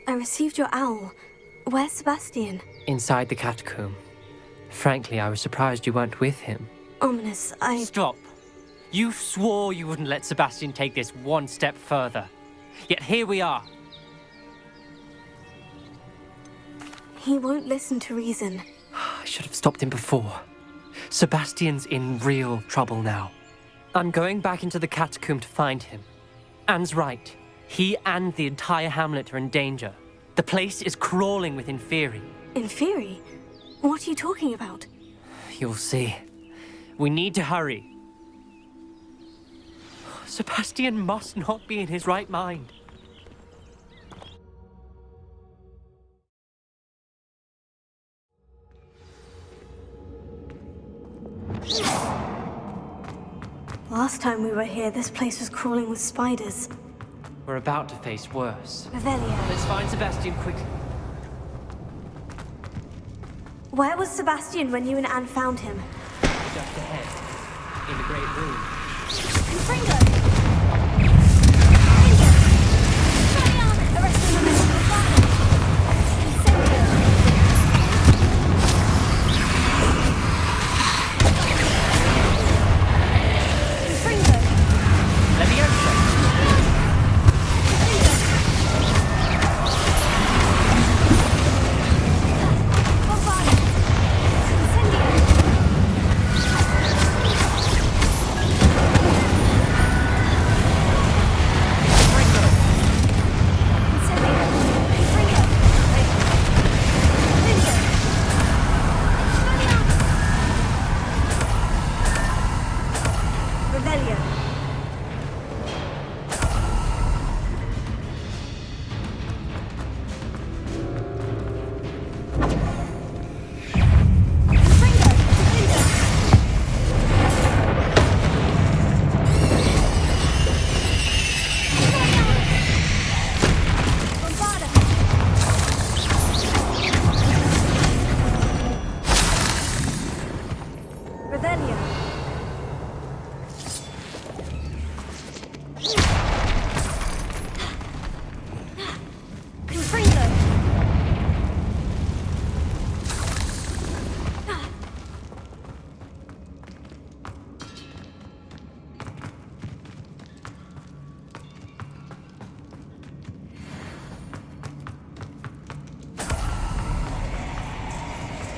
I received your owl. Where's Sebastian? Inside the catacomb. Frankly, I was surprised you weren't with him. Ominous, Stop. You swore you wouldn't let Sebastian take this one step further. Yet here we are. He won't listen to reason. I should have stopped him before. Sebastian's in real trouble now. I'm going back into the catacomb to find him. Anne's right. He and the entire hamlet are in danger. The place is crawling with Inferi. Inferi? What are you talking about? You'll see. We need to hurry. Sebastian must not be in his right mind. Last time we were here, this place was crawling with spiders. We're about to face worse. Revelio. Let's find Sebastian quickly. Where was Sebastian when you and Anne found him? Just ahead. In the great room. Fringo!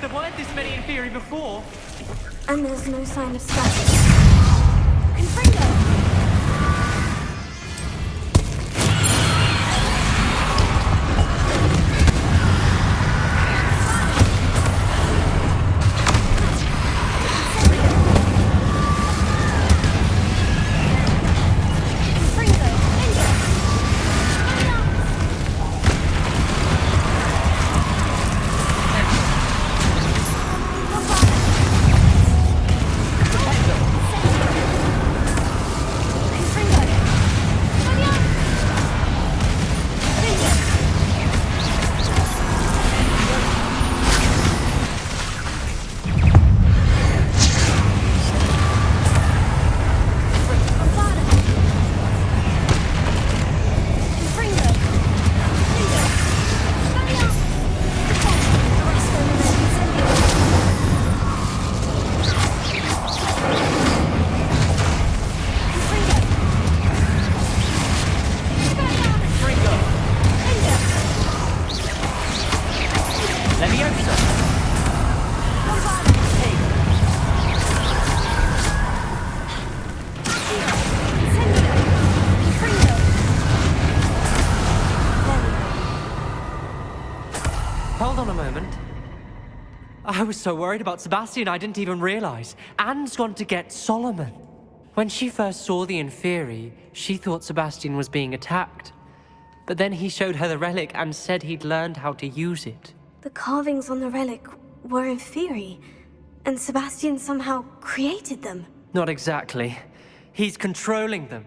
There weren't this many Inferi before. And there's no sign of Sebastian. Confringo! Hold on a moment. I was so worried about Sebastian I didn't even realize. Anne's gone to get Solomon. When she first saw the Inferi, she thought Sebastian was being attacked. But then he showed her the relic and said he'd learned how to use it. The carvings on the relic were Inferi, and Sebastian somehow created them. Not exactly. He's controlling them.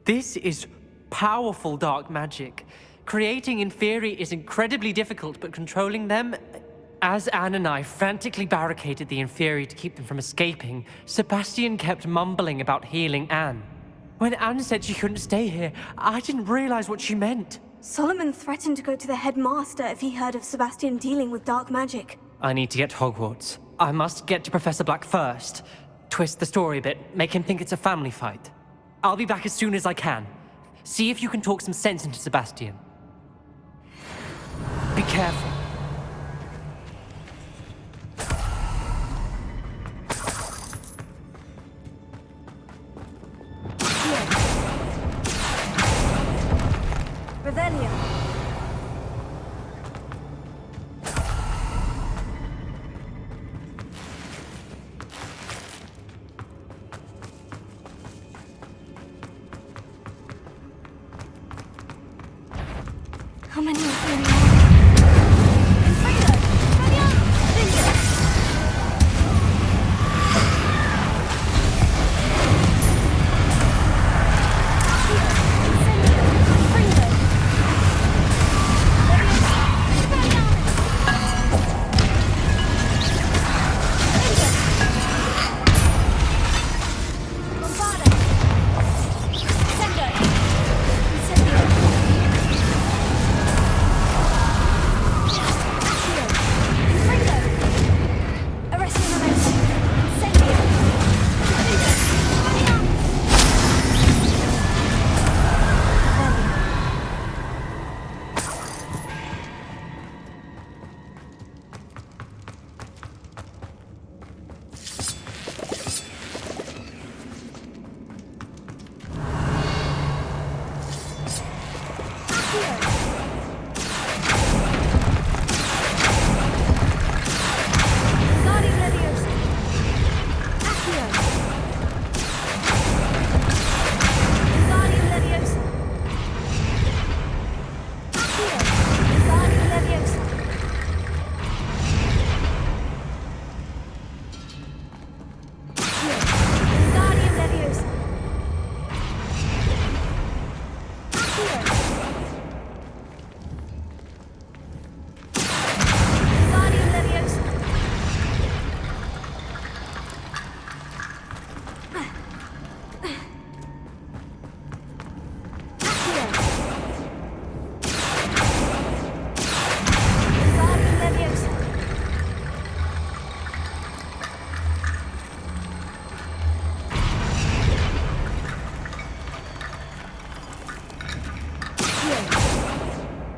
This is powerful dark magic. Creating Inferi is incredibly difficult, but controlling them... As Anne and I frantically barricaded the Inferi to keep them from escaping, Sebastian kept mumbling about healing Anne. When Anne said she couldn't stay here, I didn't realize what she meant. Solomon threatened to go to the headmaster if he heard of Sebastian dealing with dark magic. I need to get to Hogwarts. I must get to Professor Black first. Twist the story a bit, make him think it's a family fight. I'll be back as soon as I can. See if you can talk some sense into Sebastian. Be careful. Revelio. How many of them are?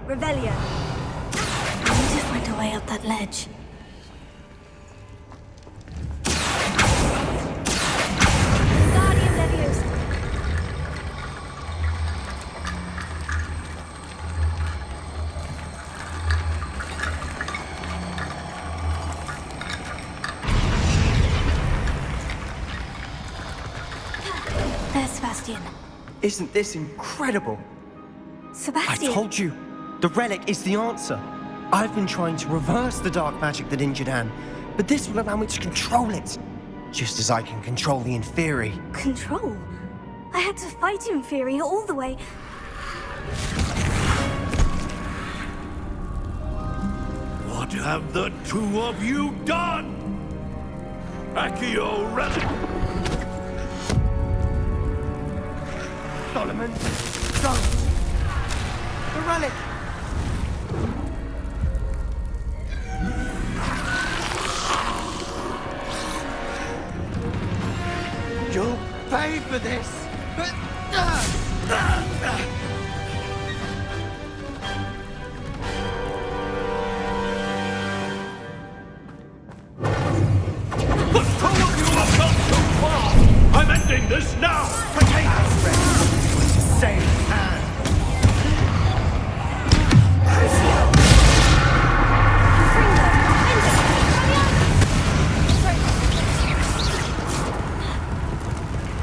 Revelio. I need to find a way up that ledge. Guardian Leviosa. There's Sebastian. Isn't this incredible? Sebastian. I told you, the relic is the answer. I've been trying to reverse the dark magic that injured Anne, but this will allow me to control it. Just as I can control the Inferi. Control? I had to fight Inferi all the way. What have the two of you done? Accio relic! Solomon, don't! The relic! You'll pay for this! The two of you have gone too far! I'm ending this now! Save Anne!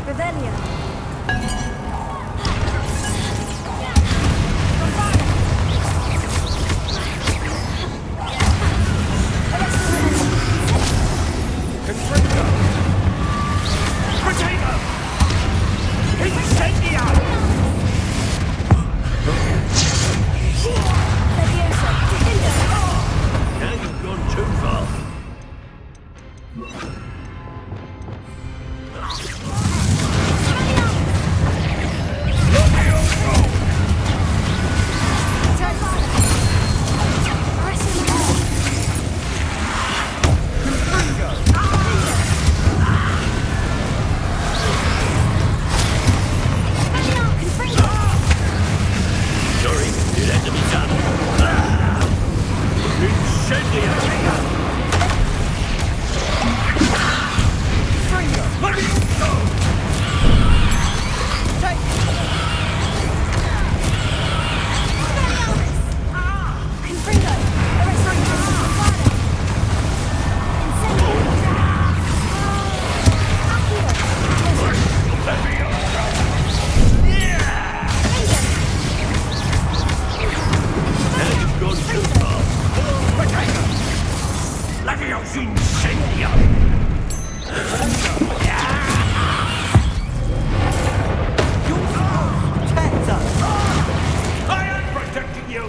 Revelio.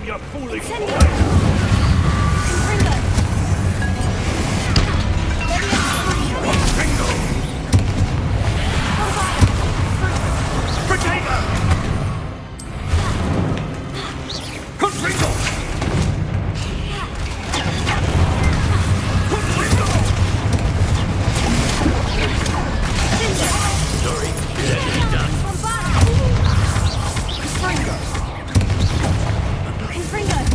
your foolish Incendio! ways! Confringo! Confringo! Potato! Confringo! Confringo! Sorry, let me done. Confringo! Confringo!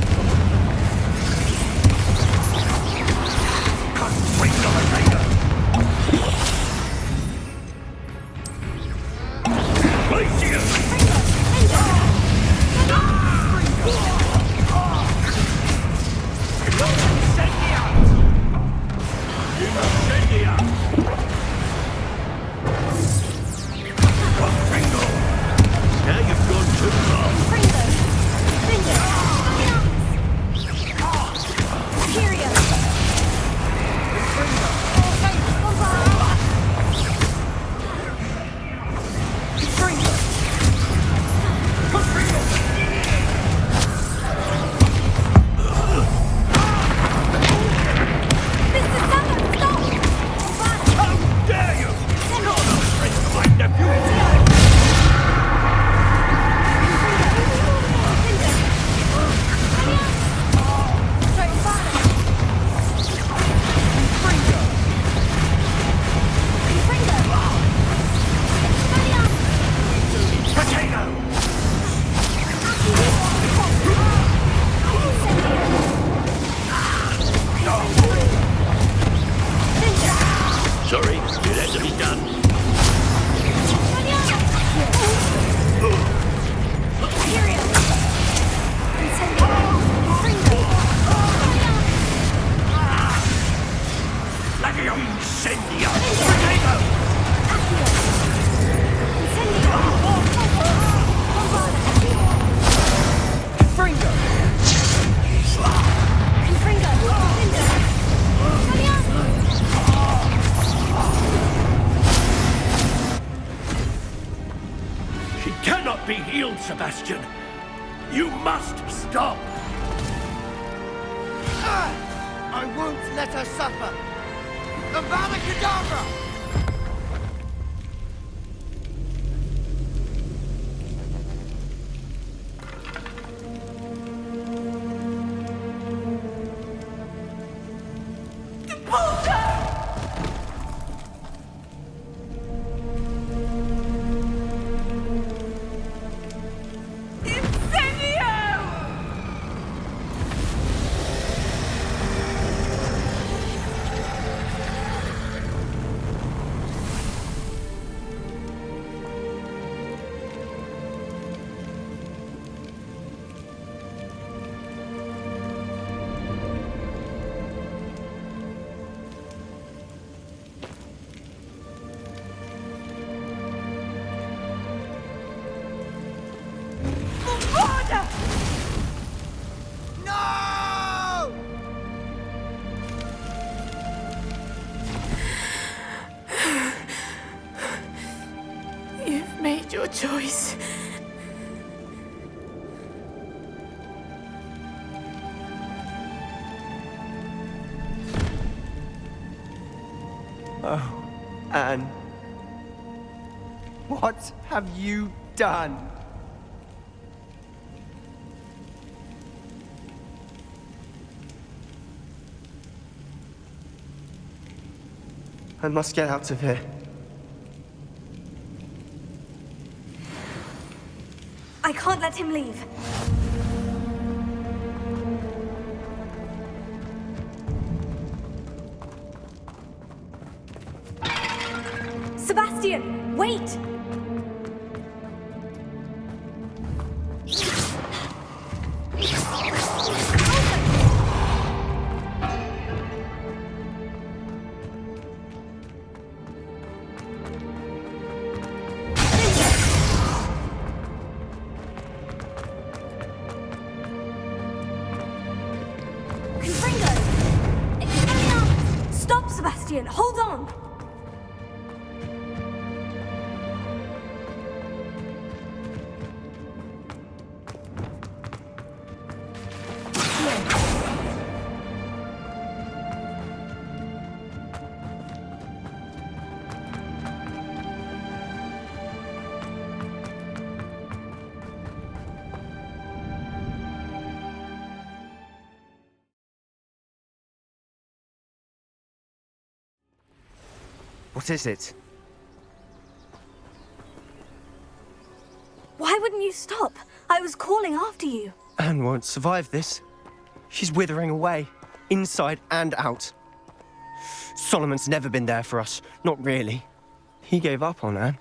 Confringo, potato! Glacier! Incendia! Confringo! Now you've gone too far. Confringo! Confringo! Furio! Confringo! Confringo! Confringo! Mr. Summer, stop! How dare you! You're no threat to my nephew! Potato! Sorry, it had to be done. Like a incendia! Potato! She cannot be healed, Sebastian. You must stop. I won't let her suffer! Avada Kedavra! No! You've made your choice. Oh, Anne. What have you done? I must get out of here. I can't let him leave. Sebastian, wait! Stop, Sebastian! Hold on! What is it? Why wouldn't you stop? I was calling after you. Anne won't survive this. She's withering away, inside and out. Solomon's never been there for us. Not really. He gave up on Anne.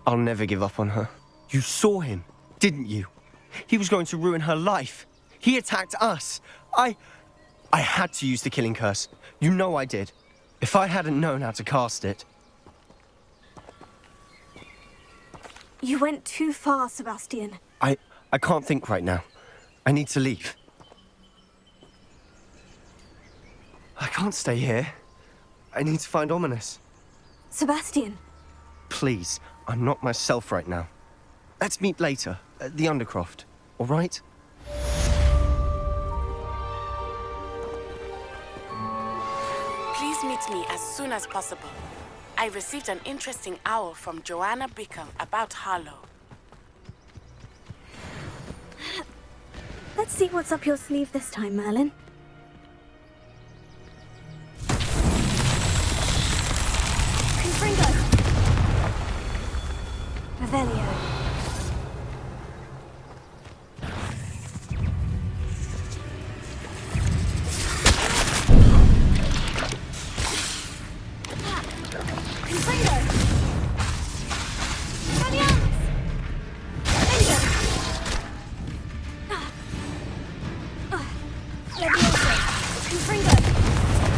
I'll never give up on her. You saw him, didn't you? He was going to ruin her life. He attacked us. I had to use the killing curse. You know I did. If I hadn't known how to cast it... You went too far, Sebastian. I can't think right now. I need to leave. I can't stay here. I need to find Ominous. Sebastian. Please, I'm not myself right now. Let's meet later, at the Undercroft, all right? Please meet me as soon as possible. I received an interesting owl from Joanna Bickle about Harlow. Let's see what's up your sleeve this time, Merlin. Confringo! Revelio. Confringo! Valiance! Leviosa! Confringo!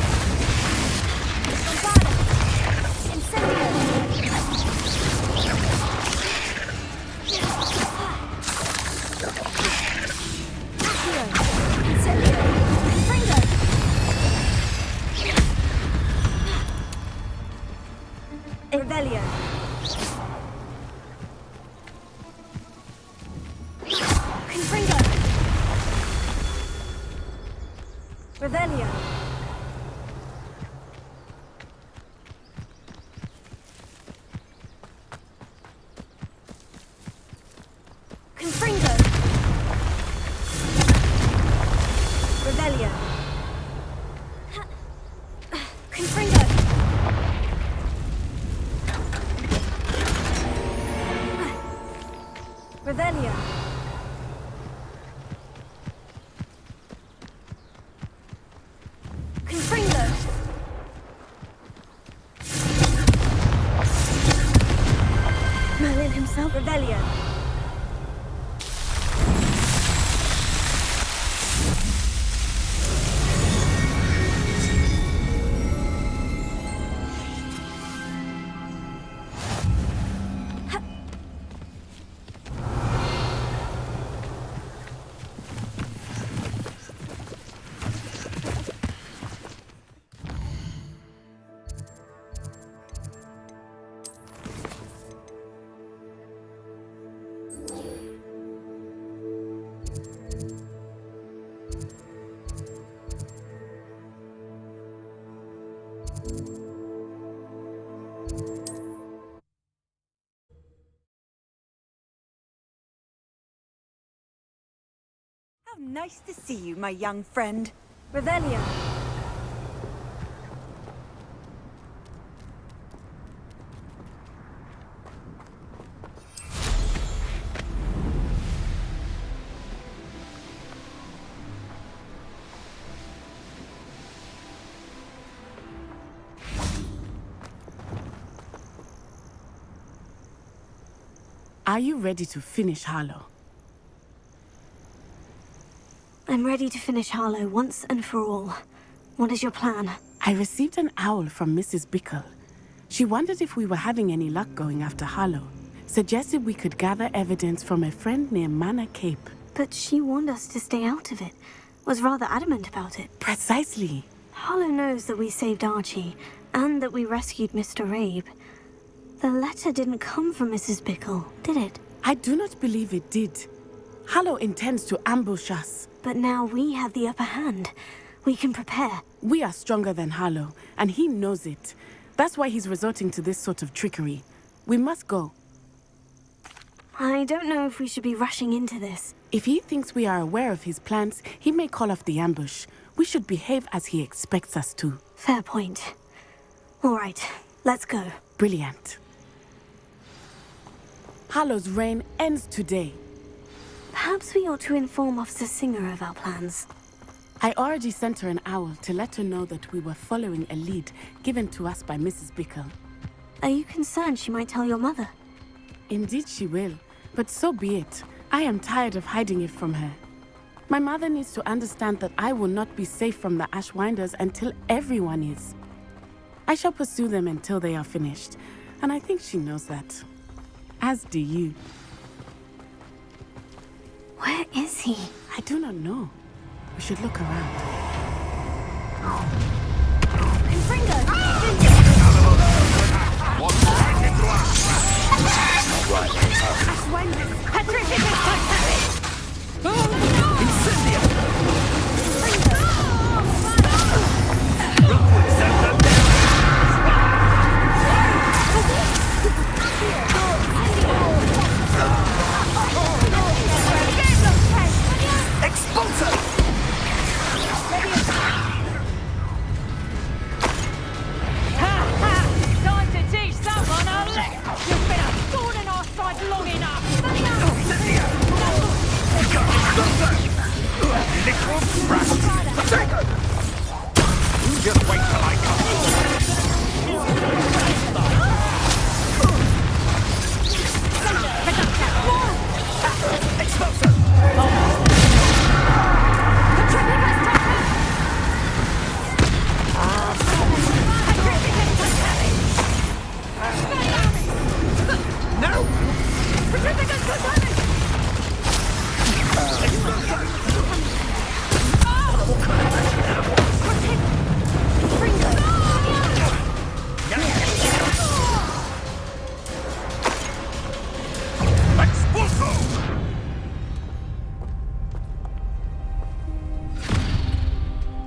Bombada! Incendio! Accio! Incendio! Confringo! Revelio! Confringo! Revelio! Confringo! Revelio! Confringo! Revelio! Confringo! Merlin himself, Revelio! How nice to see you, my young friend. Revelio! Are you ready to finish Harlow? I'm ready to finish Harlow once and for all. What is your plan? I received an owl from Mrs. Bickle. She wondered if we were having any luck going after Harlow. Suggested we could gather evidence from a friend near Manor Cape. But she warned us to stay out of it. Was rather adamant about it. Precisely. Harlow knows that we saved Archie, and that we rescued Mr. Abe. The letter didn't come from Mrs. Bickle, did it? I do not believe it did. Harlow intends to ambush us. But now we have the upper hand. We can prepare. We are stronger than Harlow, and he knows it. That's why he's resorting to this sort of trickery. We must go. I don't know if we should be rushing into this. If he thinks we are aware of his plans, he may call off the ambush. We should behave as he expects us to. Fair point. All right, let's go. Brilliant. Hallow's reign ends today. Perhaps we ought to inform Officer Singer of our plans. I already sent her an owl to let her know that we were following a lead given to us by Mrs. Bickle. Are you concerned she might tell your mother? Indeed she will, but so be it. I am tired of hiding it from her. My mother needs to understand that I will not be safe from the Ashwinders until everyone is. I shall pursue them until they are finished, and I think she knows that. As do you. Where is he? I do not know. We should look around. Time to teach someone a lesson. You've been a thorn in our side long enough. Just wait till I come.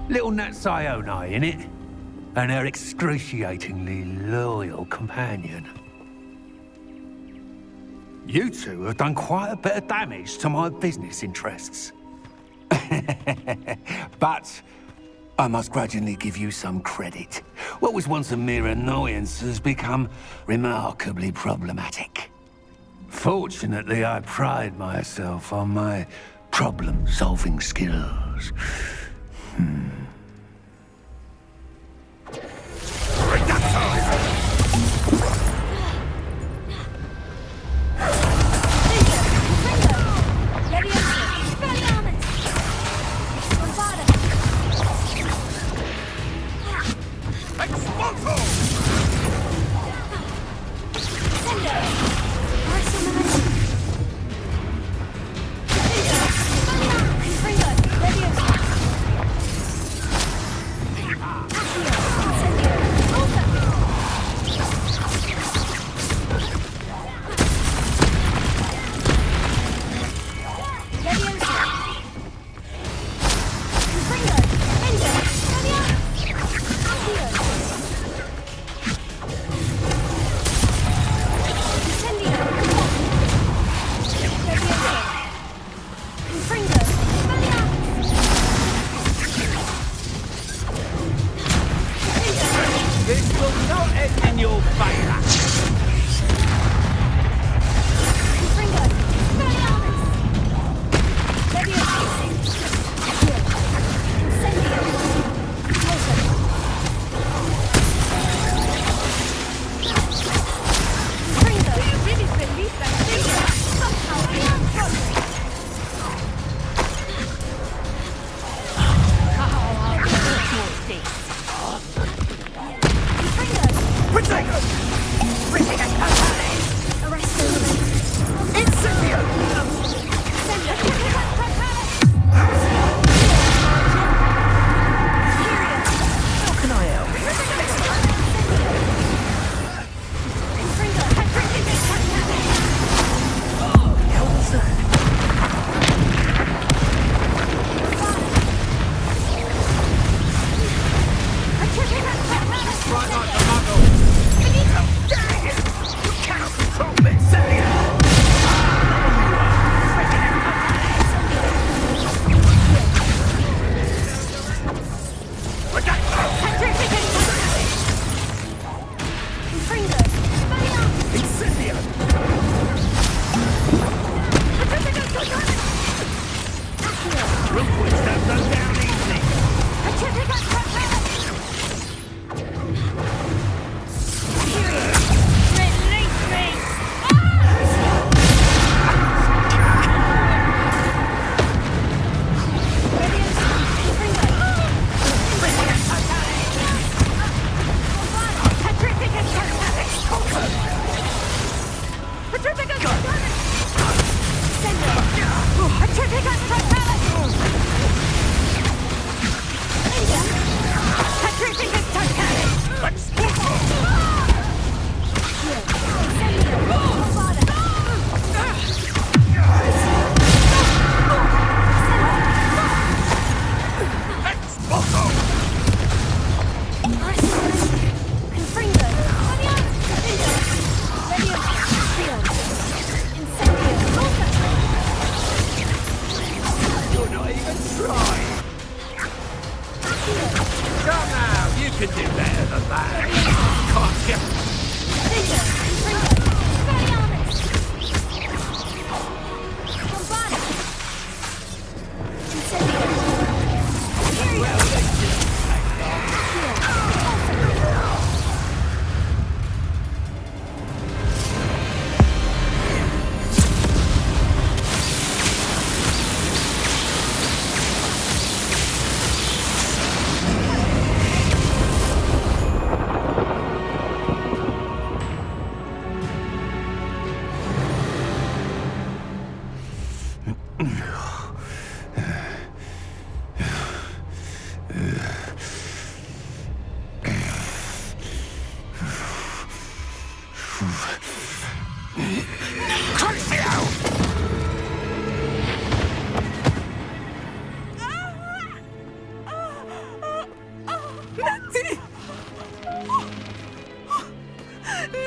Little Natsione, innit? And her excruciatingly loyal companion. You two have done quite a bit of damage to my business interests. But I must grudgingly give you some credit. What was once a mere annoyance has become remarkably problematic. Fortunately, I pride myself on my problem-solving skills. Rookwards don't go down easy. Release me! You're not even trying. Come now, you can do better than that. Can't you?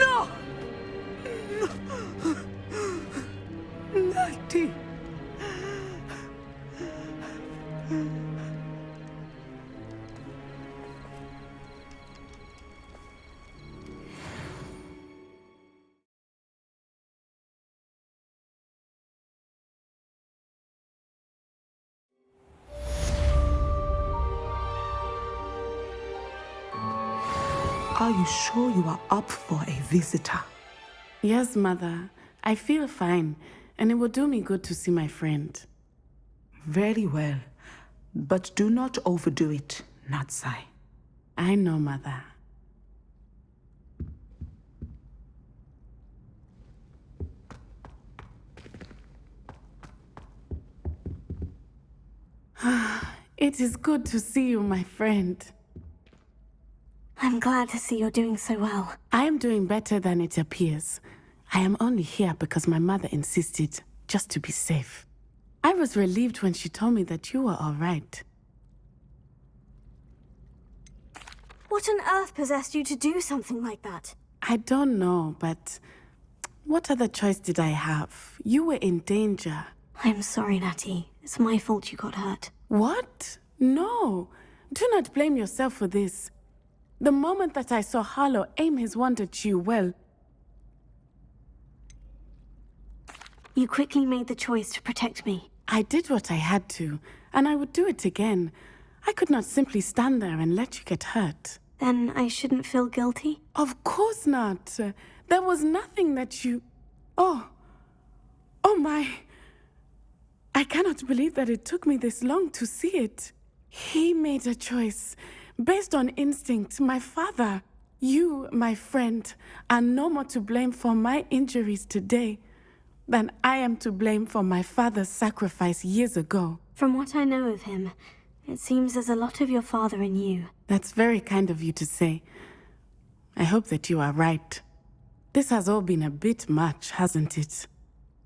No! Natty! Are you sure you are up for a visitor? Yes, Mother. I feel fine, and it will do me good to see my friend. Very well. But do not overdo it, Natsai. I know, Mother. It is good to see you, my friend. I'm glad to see you're doing so well. I am doing better than it appears. I am only here because my mother insisted, just to be safe. I was relieved when she told me that you were all right. What on earth possessed you to do something like that? I don't know, but what other choice did I have? You were in danger. I'm sorry, Natty. It's my fault you got hurt. What? No. Do not blame yourself for this. The moment that I saw Harlow aim his wand at you, well... You quickly made the choice to protect me. I did what I had to, and I would do it again. I could not simply stand there and let you get hurt. Then I shouldn't feel guilty? Of course not. There was nothing that you... Oh my... I cannot believe that it took me this long to see it. He made a choice. Based on instinct, my father. You, my friend, are no more to blame for my injuries today than I am to blame for my father's sacrifice years ago. From what I know of him, it seems there's a lot of your father in you. That's very kind of you to say. I hope that you are right. This has all been a bit much, hasn't it?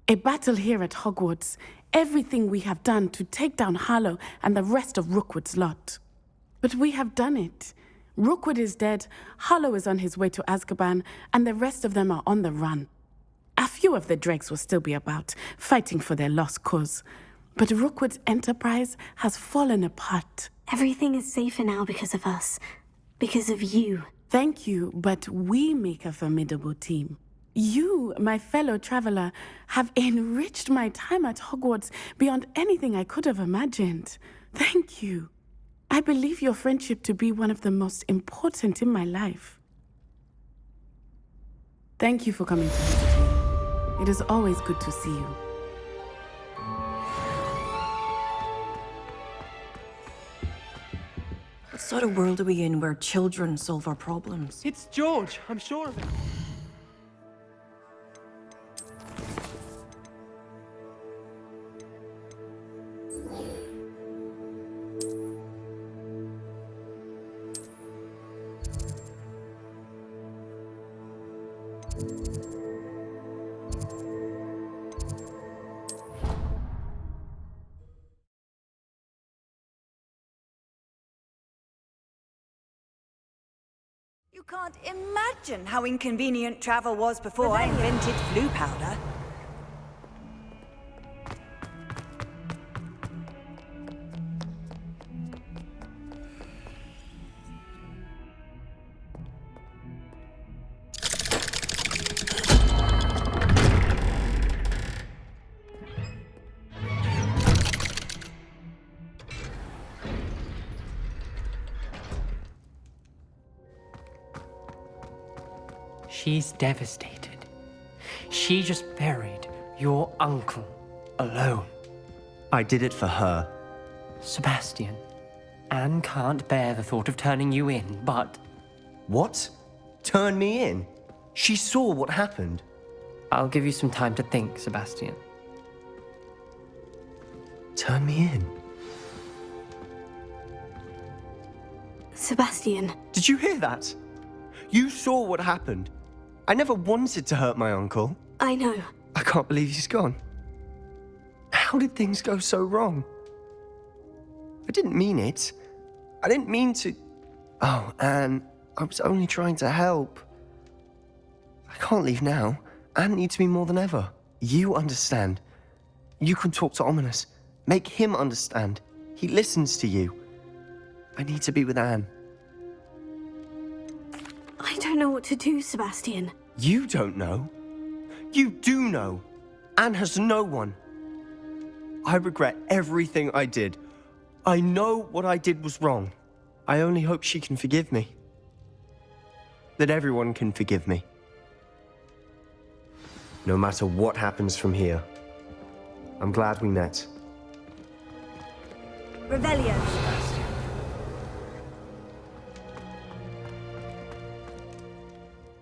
A battle here at Hogwarts, everything we have done to take down Harlow and the rest of Rookwood's lot. But we have done it. Rookwood is dead, Harlow is on his way to Azkaban, and the rest of them are on the run. A few of the dregs will still be about, fighting for their lost cause. But Rookwood's enterprise has fallen apart. Everything is safer now because of us. Because of you. Thank you, but we make a formidable team. You, my fellow traveler, have enriched my time at Hogwarts beyond anything I could have imagined. Thank you. I believe your friendship to be one of the most important in my life. Thank you for coming to visit me. It is always good to see you. What sort of world are we in where children solve our problems? It's George, I'm sure of it. You can't imagine how inconvenient travel was before I invented flu powder. She's devastated. She just buried your uncle alone. I did it for her. Sebastian, Anne can't bear the thought of turning you in, but What? Turn me in? She saw what happened. I'll give you some time to think, Sebastian. Turn me in? Sebastian, Did you hear that? You saw what happened. I never wanted to hurt my uncle. I know. I can't believe he's gone. How did things go so wrong? I didn't mean it. I didn't mean to... Oh, Anne, I was only trying to help. I can't leave now. Anne needs me more than ever. You understand. You can talk to Ominous. Make him understand. He listens to you. I need to be with Anne. I don't know what to do, Sebastian. You don't know. You do know. Anne has no one. I regret everything I did. I know what I did was wrong. I only hope she can forgive me. That everyone can forgive me. No matter what happens from here. I'm glad we met. Revelio.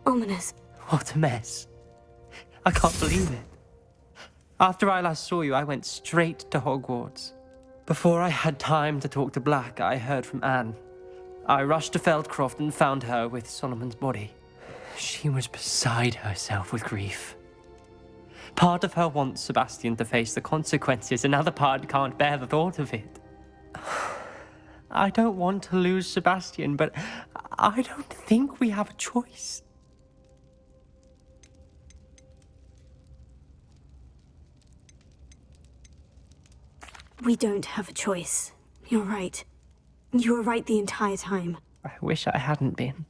Ominous. What a mess. I can't believe it. After I last saw you, I went straight to Hogwarts. Before I had time to talk to Black, I heard from Anne. I rushed to Feldcroft and found her with Solomon's body. She was beside herself with grief. Part of her wants Sebastian to face the consequences, another part can't bear the thought of it. I don't want to lose Sebastian, but I don't think we have a choice. We don't have a choice. You're right. You were right the entire time. I wish I hadn't been.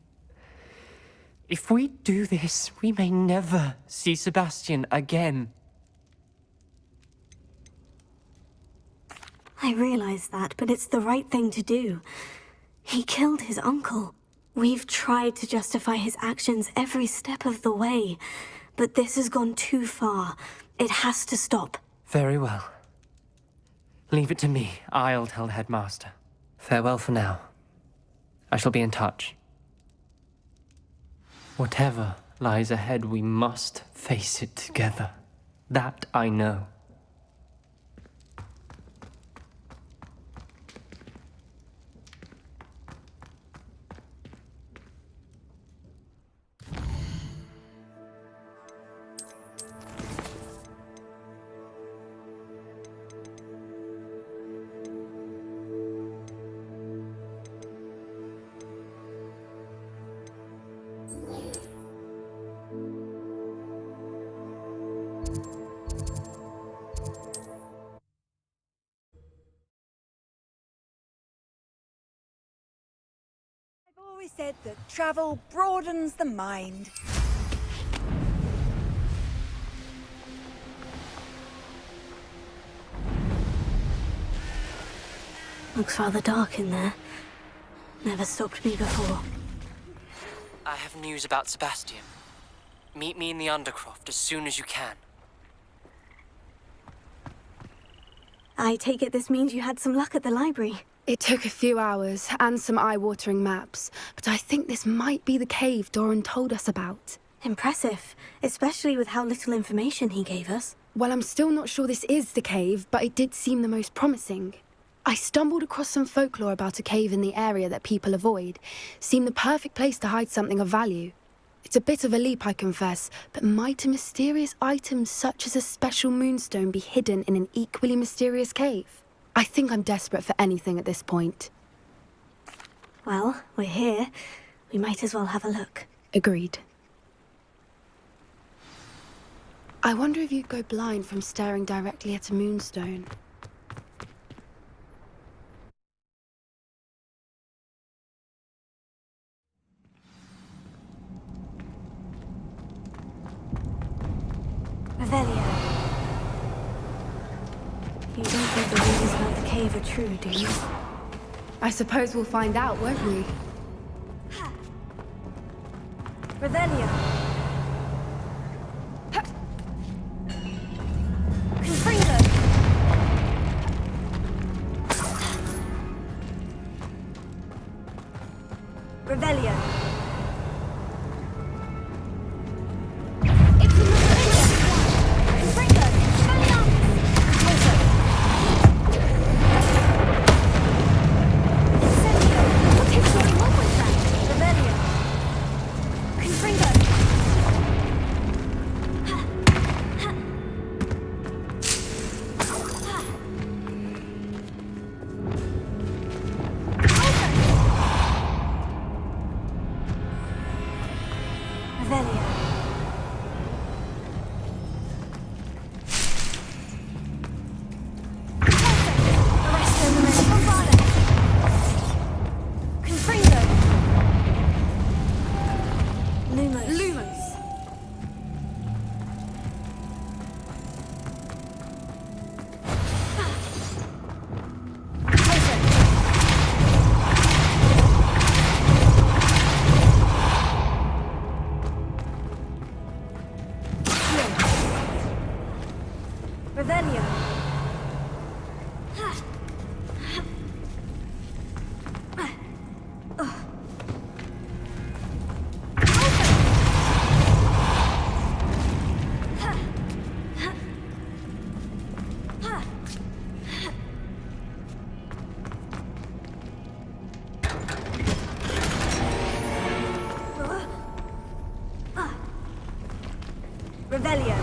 If we do this, we may never see Sebastian again. I realize that, but it's the right thing to do. He killed his uncle. We've tried to justify his actions every step of the way, but this has gone too far. It has to stop. Very well. Leave it to me. I'll tell the headmaster. Farewell for now. I shall be in touch. Whatever lies ahead, we must face it together. That I know. I've always said that travel broadens the mind. Looks rather dark in there. Never stopped me before. I have news about Sebastian. Meet me in the Undercroft as soon as you can. I take it this means you had some luck at the library. It took a few hours and some eye-watering maps, but I think this might be the cave Doran told us about. Impressive, especially with how little information he gave us. Well, I'm still not sure this is the cave, but it did seem the most promising. I stumbled across some folklore about a cave in the area that people avoid. Seemed the perfect place to hide something of value. It's a bit of a leap, I confess, but might a mysterious item such as a special moonstone be hidden in an equally mysterious cave? I think I'm desperate for anything at this point. Well, we're here. We might as well have a look. Agreed. I wonder if you'd go blind from staring directly at a moonstone. Revelio. You don't think the rumors about the cave are true, do you? I suppose we'll find out, won't we? Revelio. Confringo. Revelio. Revelio.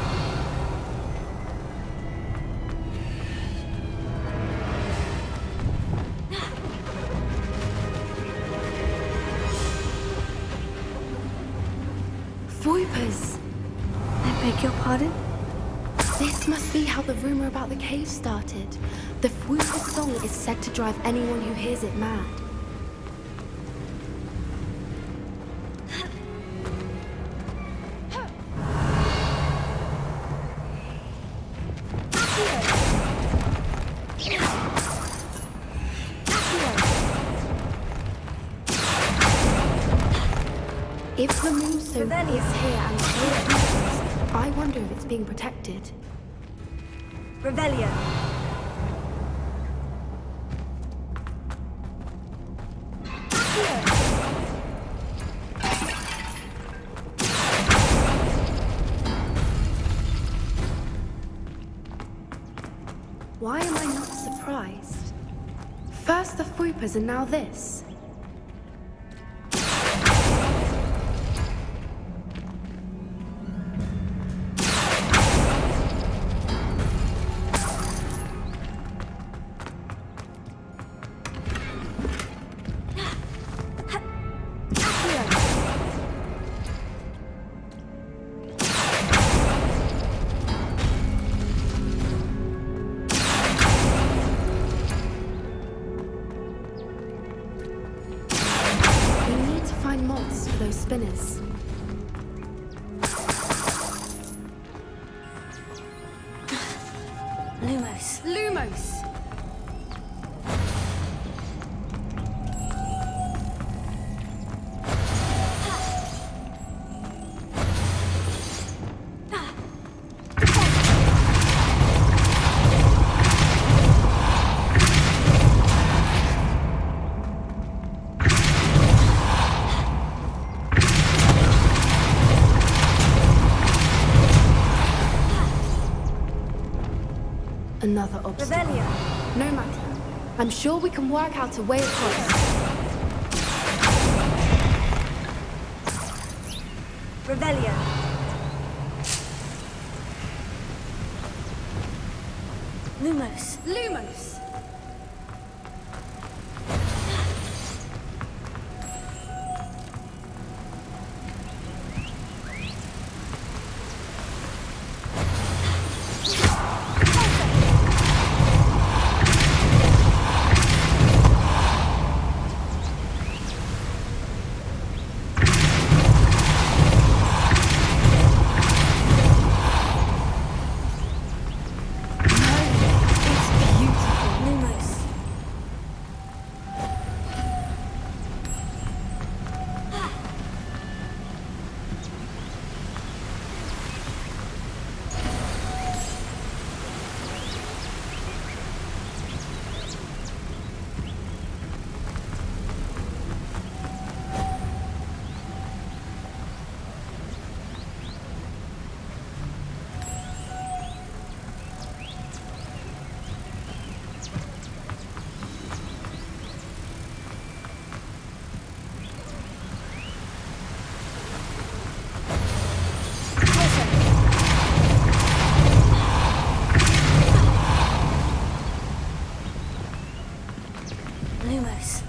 Voipers! I beg your pardon? This must be how the rumor about the cave started. The Voiper song is said to drive anyone who hears it mad. If the moonstone is here and so I wonder if it's being protected. Revelio. Why am I not surprised? First the Voipers and now this. Spinners. Lumos. Lumos! Another obstacle. Revelio. No matter. I'm sure we can work out a way across. Revelio. Lumos. Lumos! Lumos.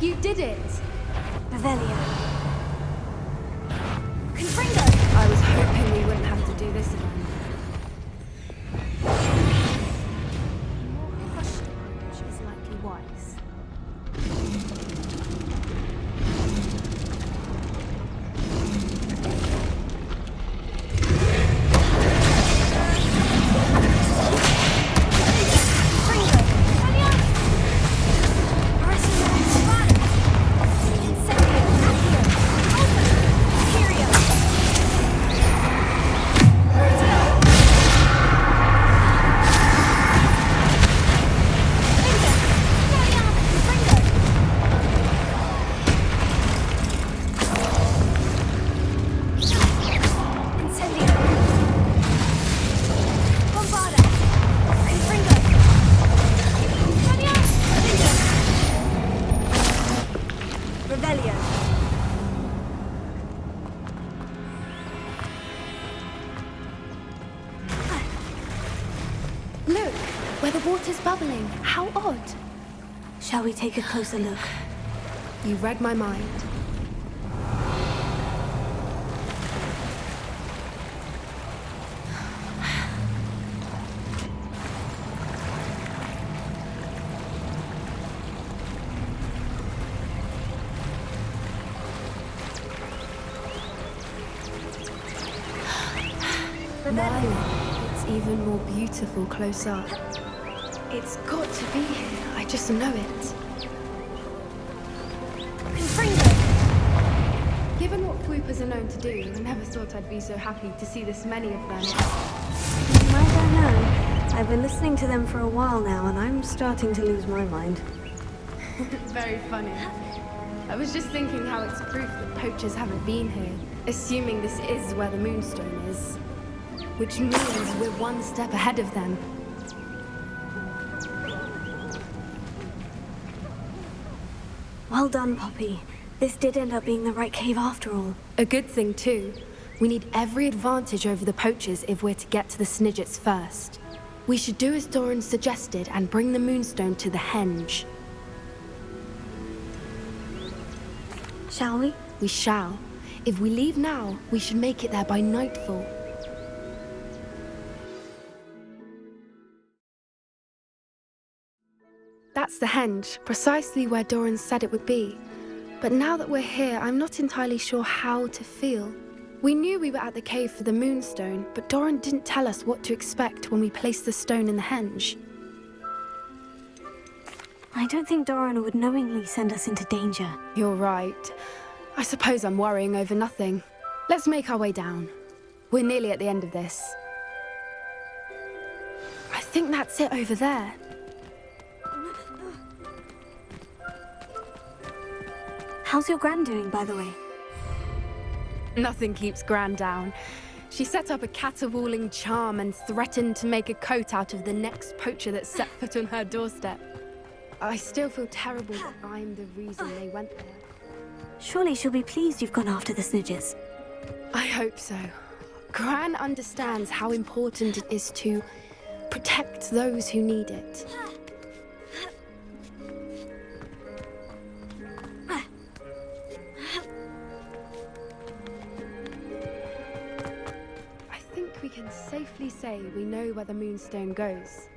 You did it! Revelio. I was hoping we wouldn't have to do this again. More hushed approach is likely wise. Look, where the water's bubbling. How odd. Shall we take a closer look? You read my mind. It's even more beautiful close up. It's got to be here. I just know it. Given what Fwoopers are known to do, I never thought I'd be so happy to see this many of them. I don't know. I've been listening to them for a while now, and I'm starting to lose my mind. Very funny. I was just thinking how it's proof that poachers haven't been here, assuming this is where the Moonstone is. Which means we're one step ahead of them. Well done, Poppy. This did end up being the right cave after all. A good thing, too. We need every advantage over the poachers if we're to get to the Snidgets first. We should do as Doran suggested and bring the Moonstone to the Henge. Shall we? We shall. If we leave now, we should make it there by nightfall. That's the Henge, precisely where Doran said it would be. But now that we're here, I'm not entirely sure how to feel. We knew we were at the cave for the Moonstone, but Doran didn't tell us what to expect when we placed the stone in the Henge. I don't think Doran would knowingly send us into danger. You're right. I suppose I'm worrying over nothing. Let's make our way down. We're nearly at the end of this. I think that's it over there. How's your Gran doing, by the way? Nothing keeps Gran down. She set up a caterwauling charm and threatened to make a coat out of the next poacher that set foot on her doorstep. I still feel terrible that I'm the reason they went there. Surely she'll be pleased you've gone after the Snidgets. I hope so. Gran understands how important it is to protect those who need it. I think we can safely say we know where the Moonstone goes.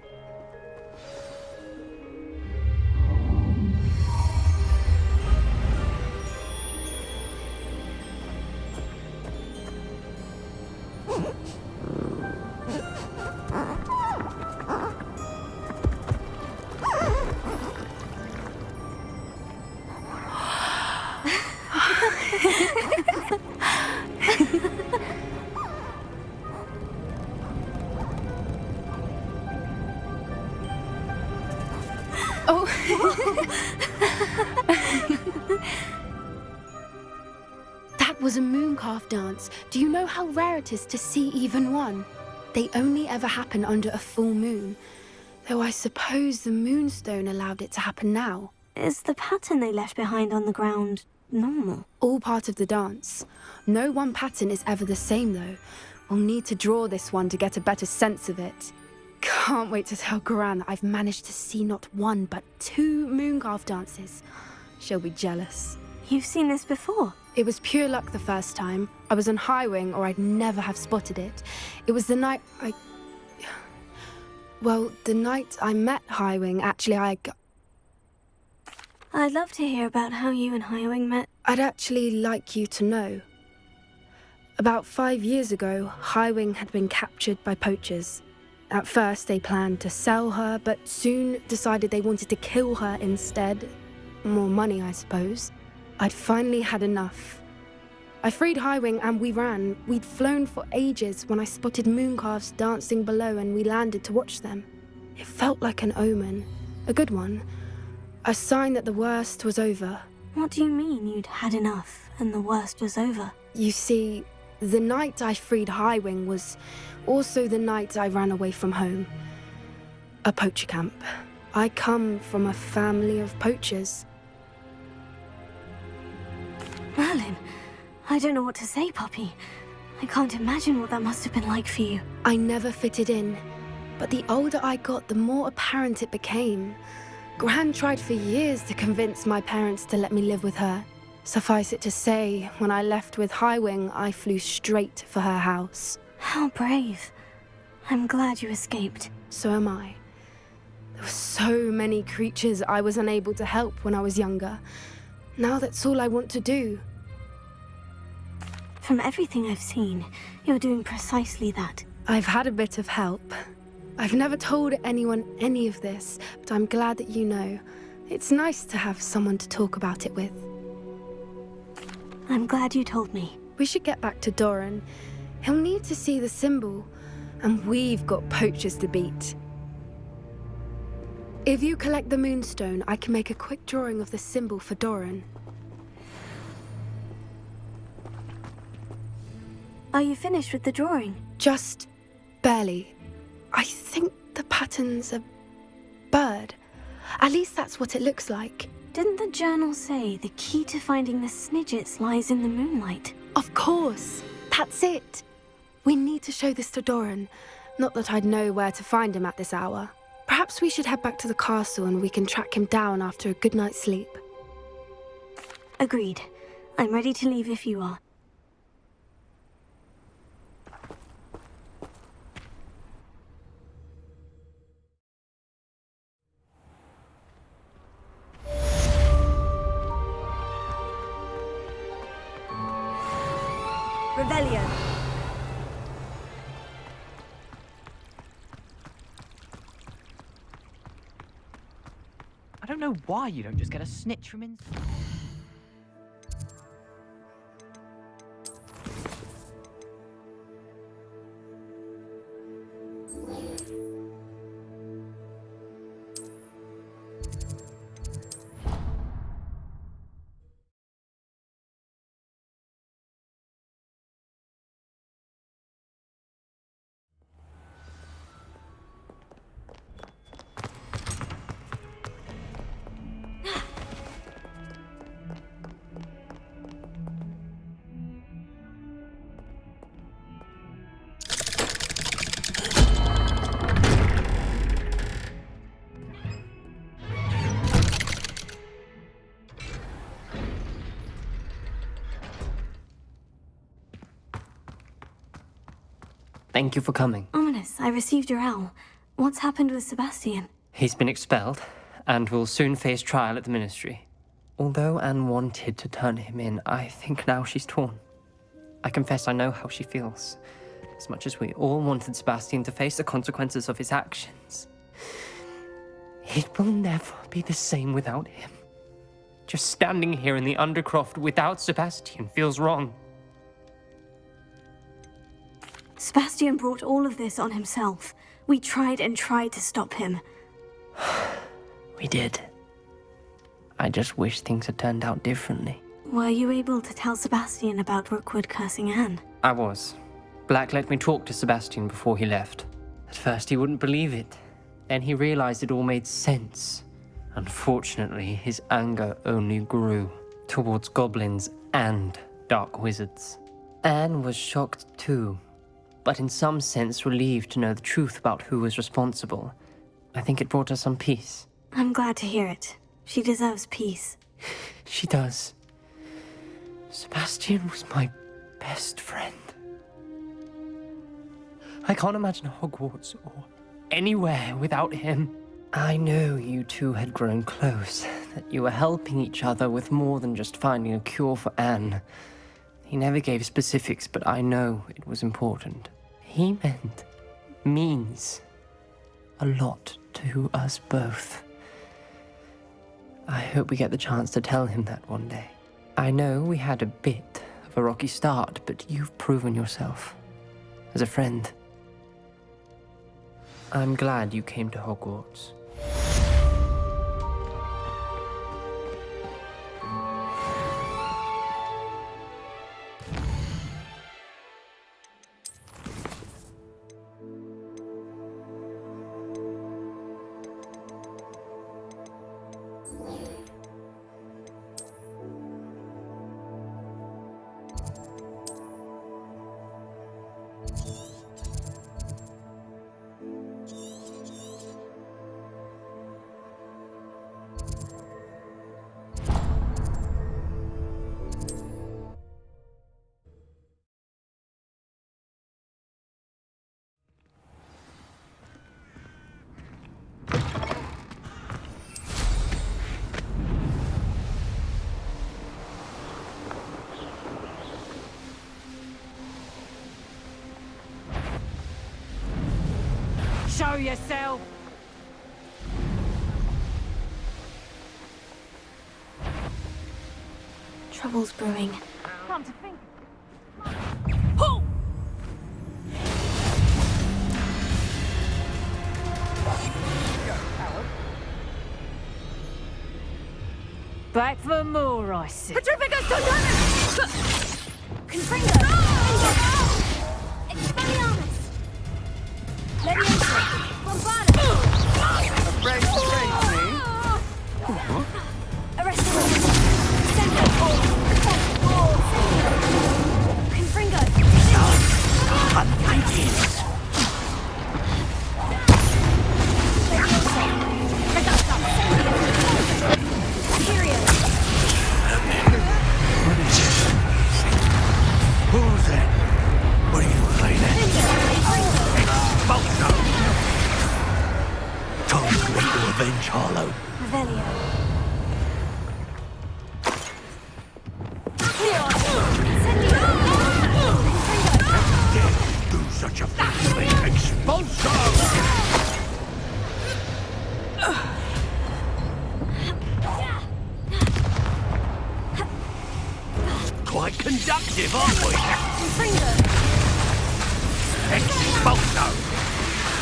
Oh. That was a mooncalf dance. Do you know how rare it is to see even one? They only ever happen under a full moon. Though I suppose the Moonstone allowed it to happen now. Is the pattern they left behind on the ground normal? All part of the dance. No one pattern is ever the same, though. We'll need to draw this one to get a better sense of it. Can't wait to tell Gran that I've managed to see not one, but 2 mooncalf dances. She'll be jealous. You've seen this before? It was pure luck the first time. I was on Highwing, or I'd never have spotted it. It was the night the night I met Highwing, actually, I'd love to hear about how you and Highwing met. I'd actually like you to know. About 5 years ago, Highwing had been captured by poachers. At first, they planned to sell her, but soon decided they wanted to kill her instead. More money, I suppose. I'd finally had enough. I freed Highwing and we ran. We'd flown for ages when I spotted mooncalves dancing below and we landed to watch them. It felt like an omen. A good one. A sign that the worst was over. What do you mean you'd had enough and the worst was over? You see, the night I freed Highwing was also the night I ran away from home. A poacher camp. I come from a family of poachers. Merlin, I don't know what to say, Poppy. I can't imagine what that must have been like for you. I never fitted in, but the older I got, the more apparent it became. Gran tried for years to convince my parents to let me live with her. Suffice it to say, when I left with Highwing, I flew straight for her house. How brave. I'm glad you escaped. So am I. There were so many creatures I was unable to help when I was younger. Now that's all I want to do. From everything I've seen, you're doing precisely that. I've had a bit of help. I've never told anyone any of this, but I'm glad that you know. It's nice to have someone to talk about it with. I'm glad you told me. We should get back to Doran. He'll need to see the symbol, and we've got poachers to beat. If you collect the Moonstone, I can make a quick drawing of the symbol for Doran. Are you finished with the drawing? Just barely. I think the pattern's a bird. At least that's what it looks like. Didn't the journal say the key to finding the Snidgets lies in the moonlight? Of course. That's it. We need to show this to Doran. Not that I'd know where to find him at this hour. Perhaps we should head back to the castle and we can track him down after a good night's sleep. Agreed. I'm ready to leave if you are. Revelio. I don't know why you don't just get a snitch from inside. Thank you for coming. Ominous, I received your owl. What's happened with Sebastian? He's been expelled, and will soon face trial at the Ministry. Although Anne wanted to turn him in, I think now she's torn. I confess I know how she feels. As much as we all wanted Sebastian to face the consequences of his actions. It will never be the same without him. Just standing here in the Undercroft without Sebastian feels wrong. Sebastian brought all of this on himself. We tried and tried to stop him. We did. I just wish things had turned out differently. Were you able to tell Sebastian about Rookwood cursing Anne? I was. Black let me talk to Sebastian before he left. At first he wouldn't believe it. Then he realized it all made sense. Unfortunately, his anger only grew towards goblins and dark wizards. Anne was shocked too, but in some sense relieved to know the truth about who was responsible. I think it brought her some peace. I'm glad to hear it. She deserves peace. She does. Sebastian was my best friend. I can't imagine Hogwarts or anywhere without him. I know you two had grown close, that you were helping each other with more than just finding a cure for Anne. He never gave specifics, but I know it was important. He means a lot to us both. I hope we get the chance to tell him that one day. I know we had a bit of a rocky start, but you've proven yourself as a friend. I'm glad you came to Hogwarts. Show yourself! Trouble's brewing. Come to think. Back for more, I see. Petrificus Totalus! Confringo! Expelliarmus! Leviosa! Bombarda! Afraid to face me? Arrested! Sendo! Confringo! Unlikely. Who's that? What are you hiding? Expulso! Time for me to avenge Harlow. Revelio. Do such a thing to me. Expulso! Quite conductive, aren't we? Expulso!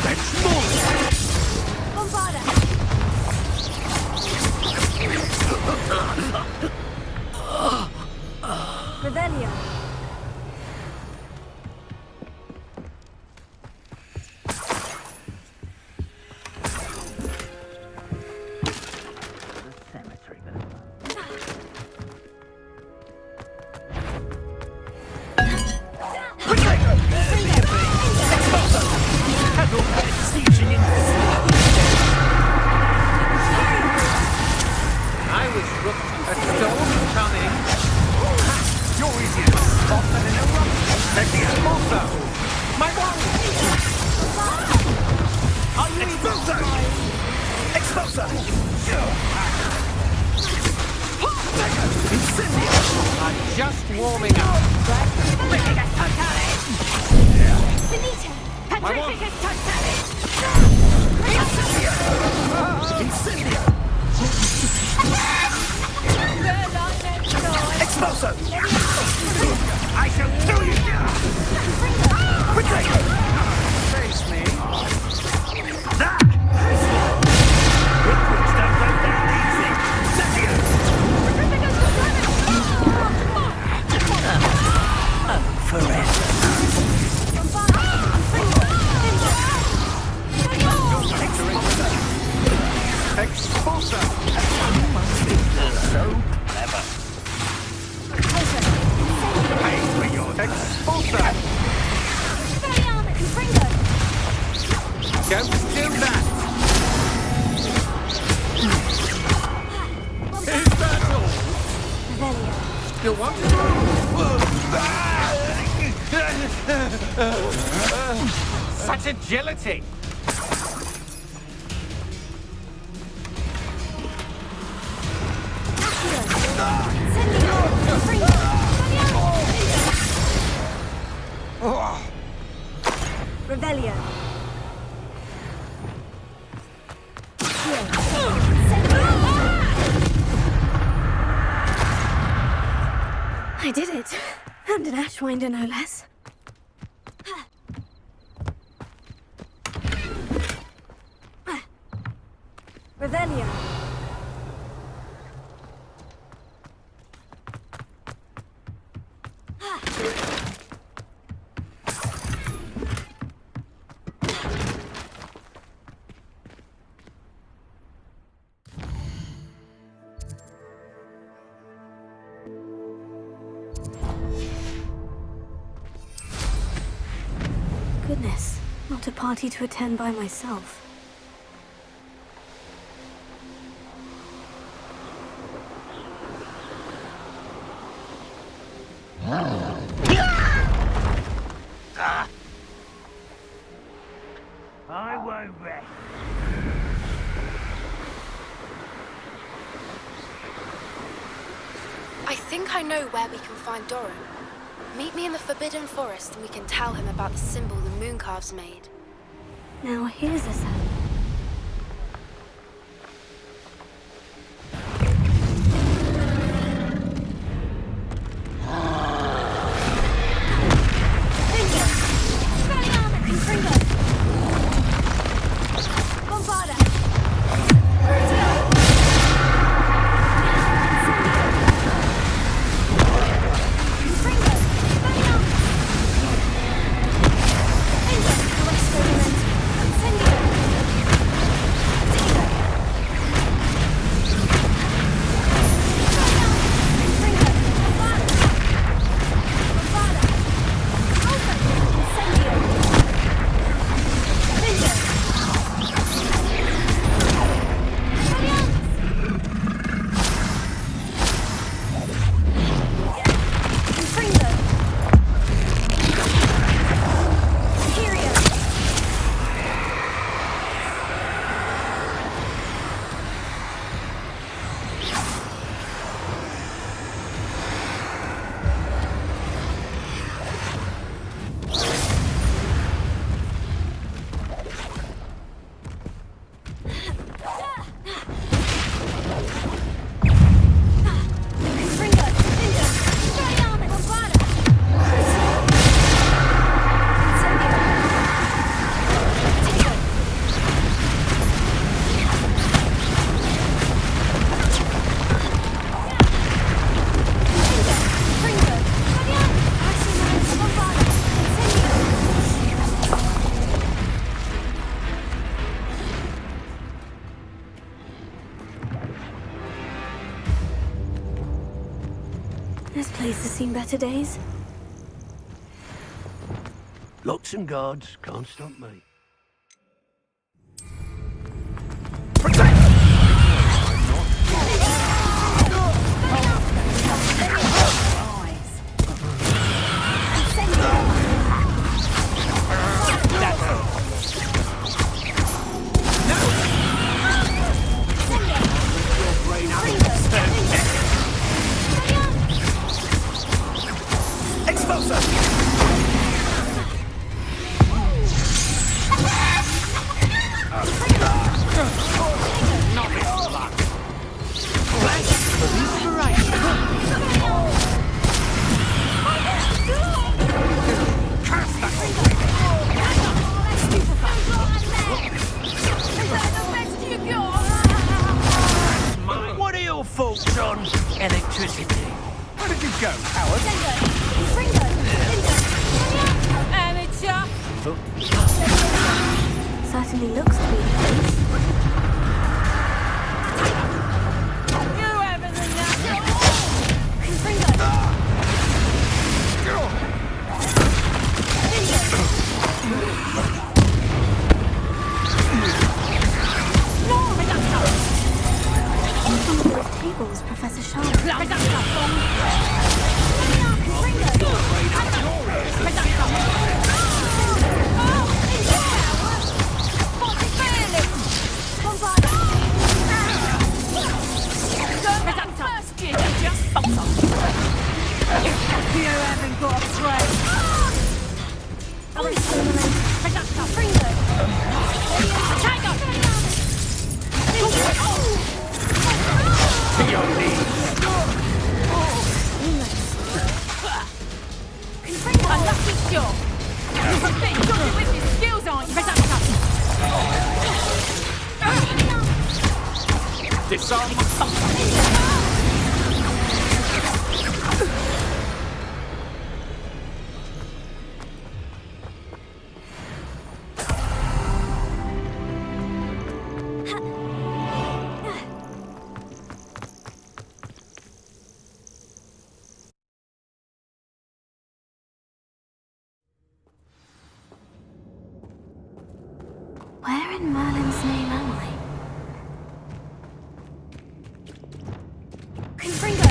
That's more! Bombarda! Revelio. I was rooked. A storm coming. You're easier to spot than an eruption. Let the expulso. My one. I'm just warming up. Petrificus totalis! Benita! Petrificus totalis! I shall kill you! Face me. That! Recruits don't go down easy! Expulsor! So clever. Pay for your Expulsor! Don't do that! Is that all? You want such agility! Revelio. I did it. And an Ashwinder, no less. Revelio. Goodness, not a party to attend by myself. I won't rest. I think I know where we can find Doran. Meet me in the Forbidden Forest and we can tell him about the symbol the Mooncalves made. Now here's a sound. This place has seen better days. Locks and guards can't stop me. certainly looks to be the case. You haven't enough. Confringo. Some of those tables, Professor Sharp. You haven't got a friend. Unlucky shot. You're good with your skills, aren't you? Where in Merlin's name am I? Confringo.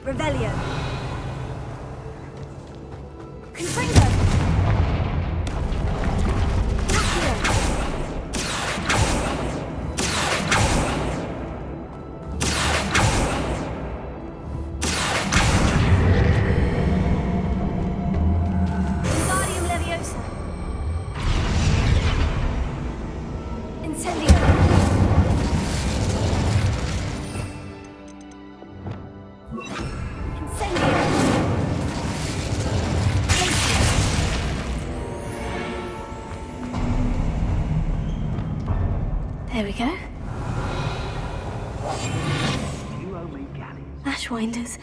Revelio. Confringo. Wingardium Leviosa. Incendio. There we go. Ashwinders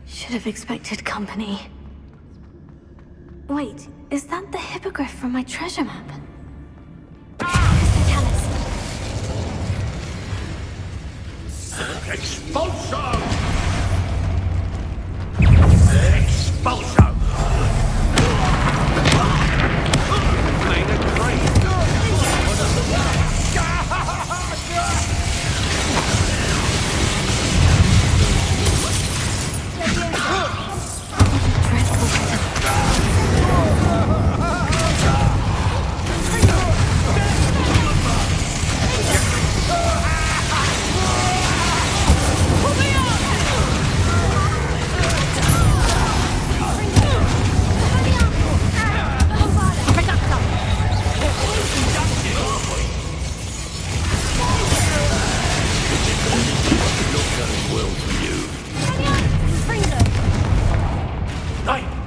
should have expected company. Wait, is that the hippogriff from my treasure map? Expulso! Expulso! Made a great.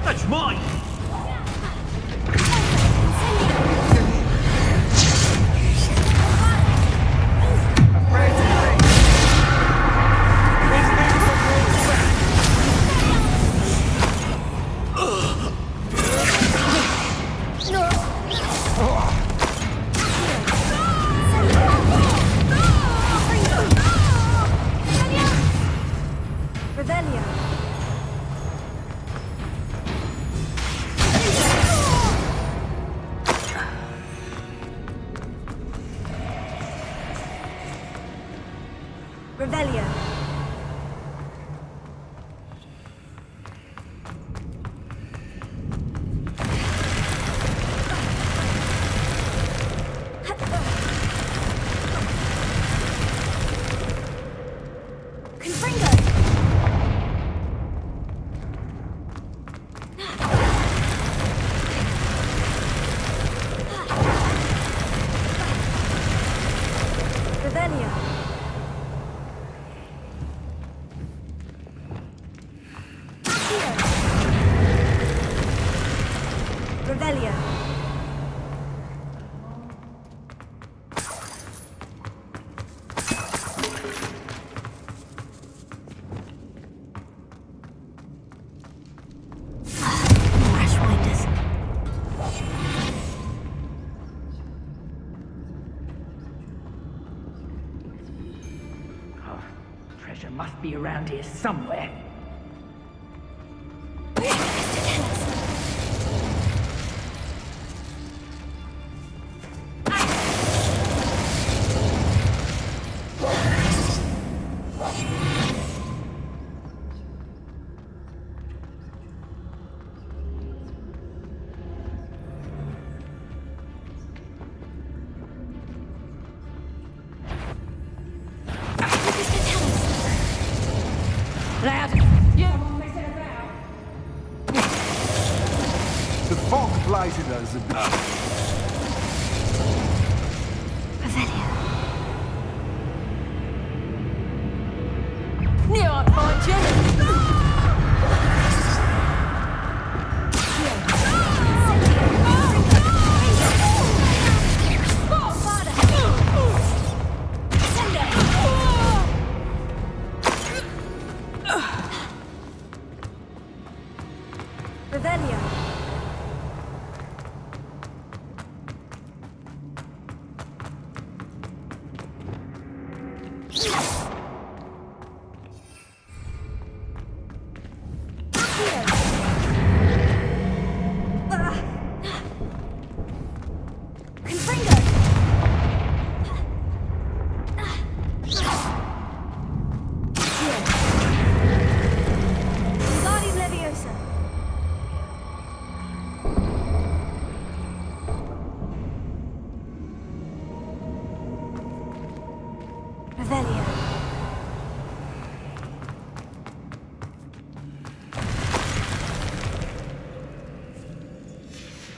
That's mine! Revelio. Revelio. treasure must be around here somewhere. Lad, you messing about? The fog blighted us a bit. Knew I'd find you. Revelio. Revelio.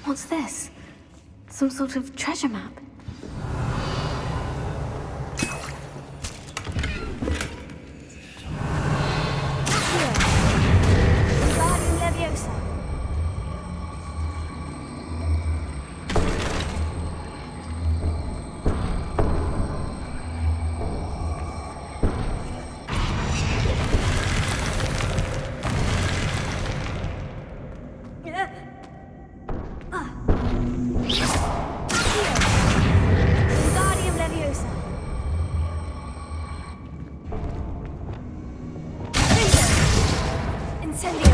What's this? Some sort of treasure map? Guardian Leviosa. Guardian Leviosa. Incendio.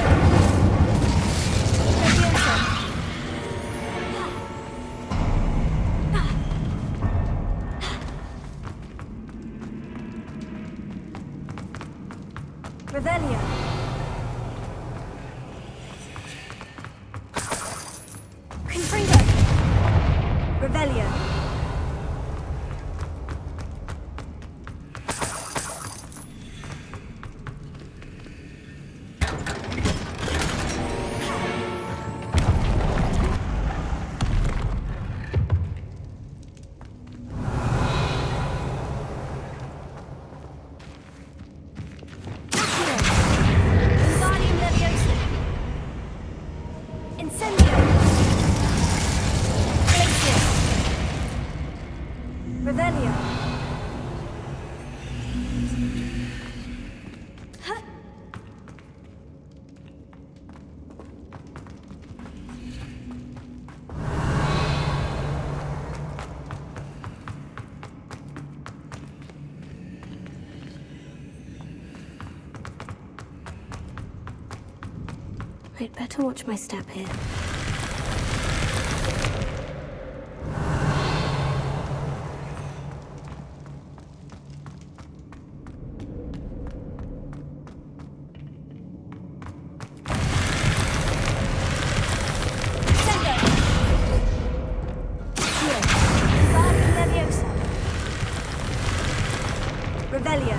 Leviosa. Revelio. Confringo. Revelio. Guardian Leviosa. Incendio. Glacius. Revelio. I'd better watch my step here. Guardian Leviosa. Revelio.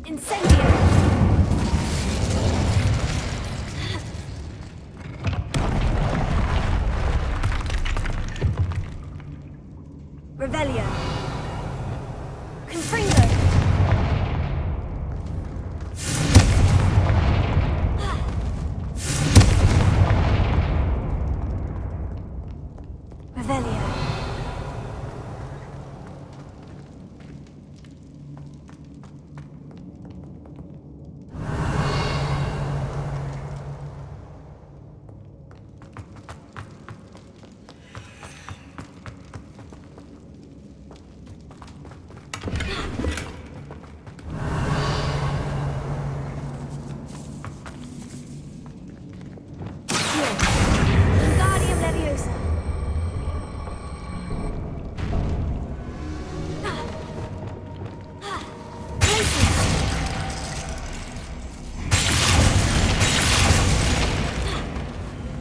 Incendio! Revelio. Confringo. Revelio. Wingardium Leviosa.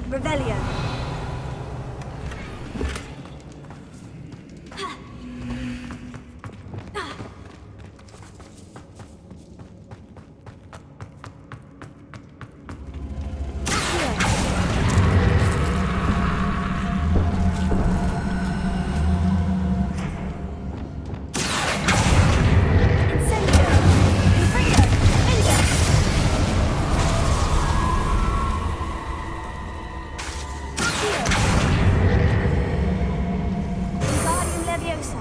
Revelio. Wingardium Leviosa.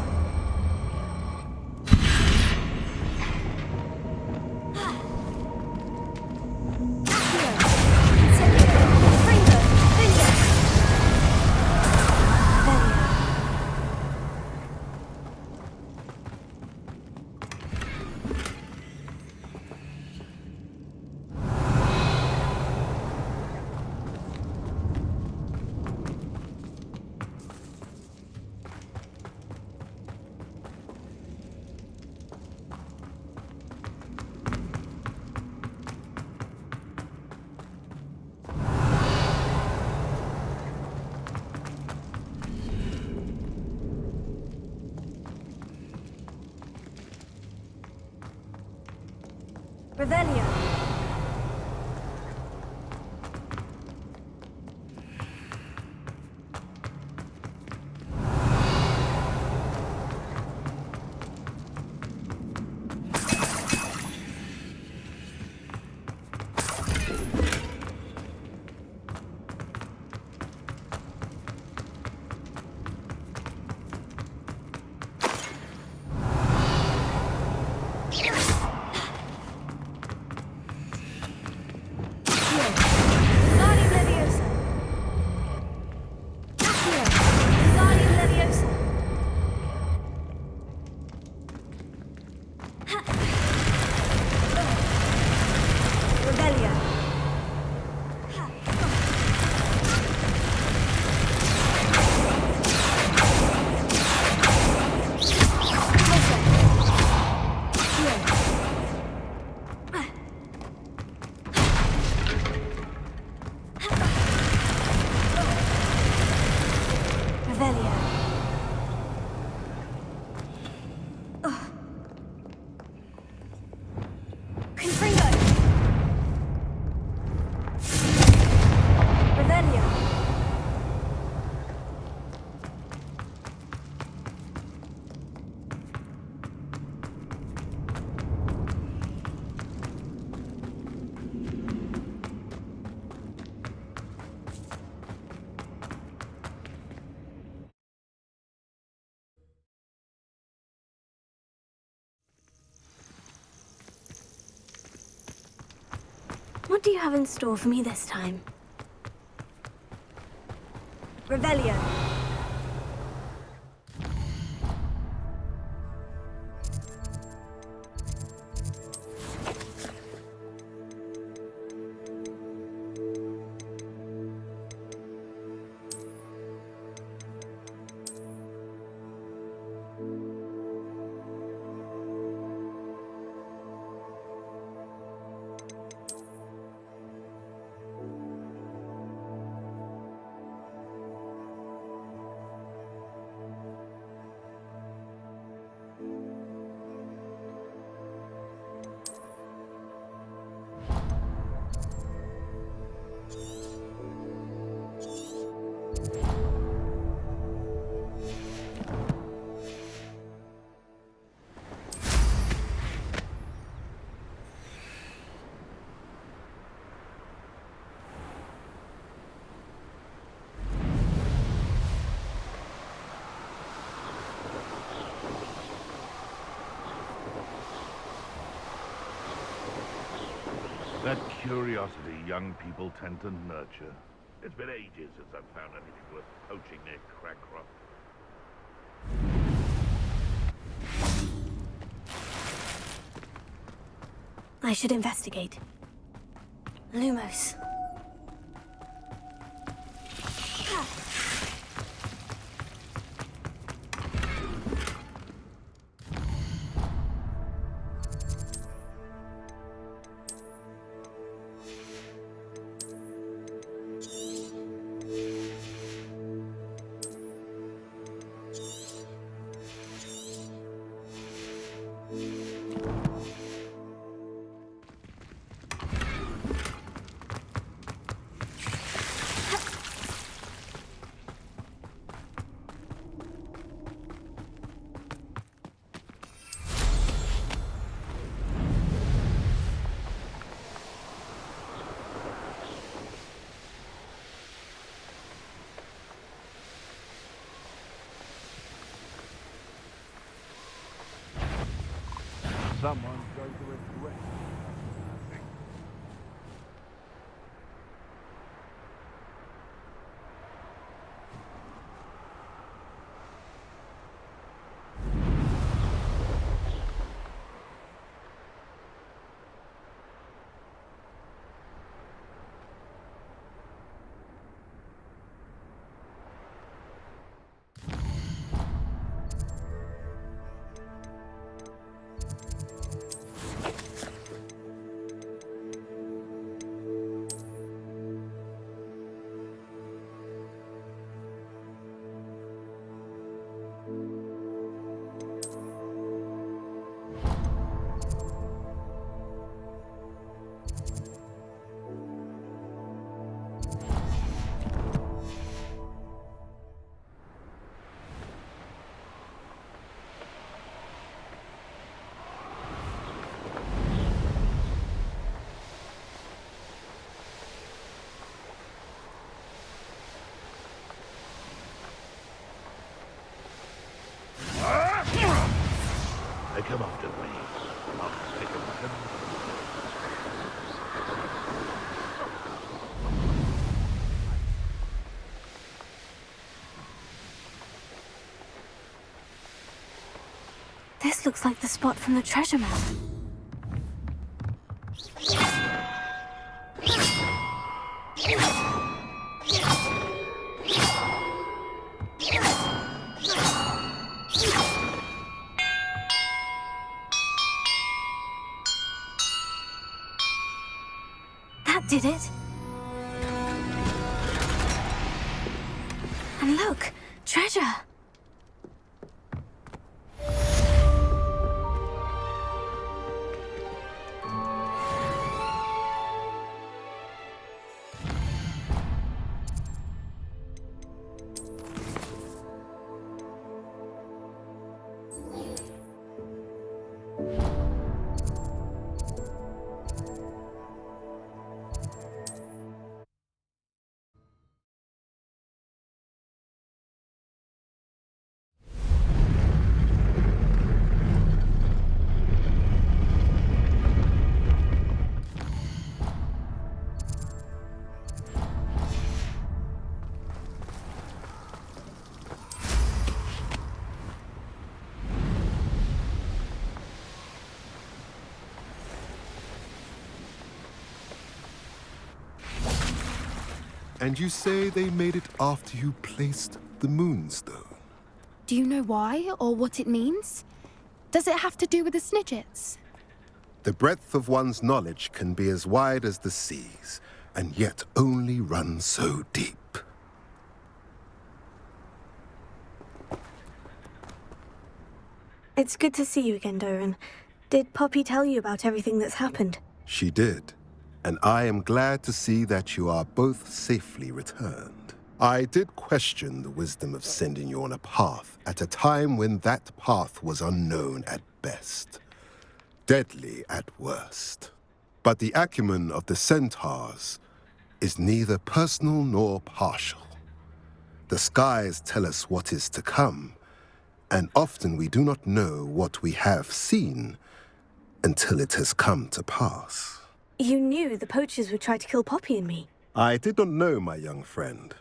Revelio. Wingardium Leviosa. Wingardium Leviosa. Revelio. Revelio. Confringo. Revelio. What do you have in store for me this time? Revelio. That curiosity young people tend to nurture. It's been ages since I've found anything worth poaching near Crancroft. I should investigate. Lumos. Someone's going to regret nothing. They come after me. I'll take them with them. This looks like the spot from the treasure map. That did it. And look, treasure. And you say they made it after you placed the Moonstone? Do you know why or what it means? Does it have to do with the Snidgets? The breadth of one's knowledge can be as wide as the seas, and yet only run so deep. It's good to see you again, Doran. Did Poppy tell you about everything that's happened? She did, and I am glad to see that you are both safely returned. I did question the wisdom of sending you on a path at a time when that path was unknown at best, deadly at worst. But the acumen of the centaurs is neither personal nor partial. The skies tell us what is to come, and often we do not know what we have seen until it has come to pass. You knew the poachers would try to kill Poppy and me. I did not know, my young friend.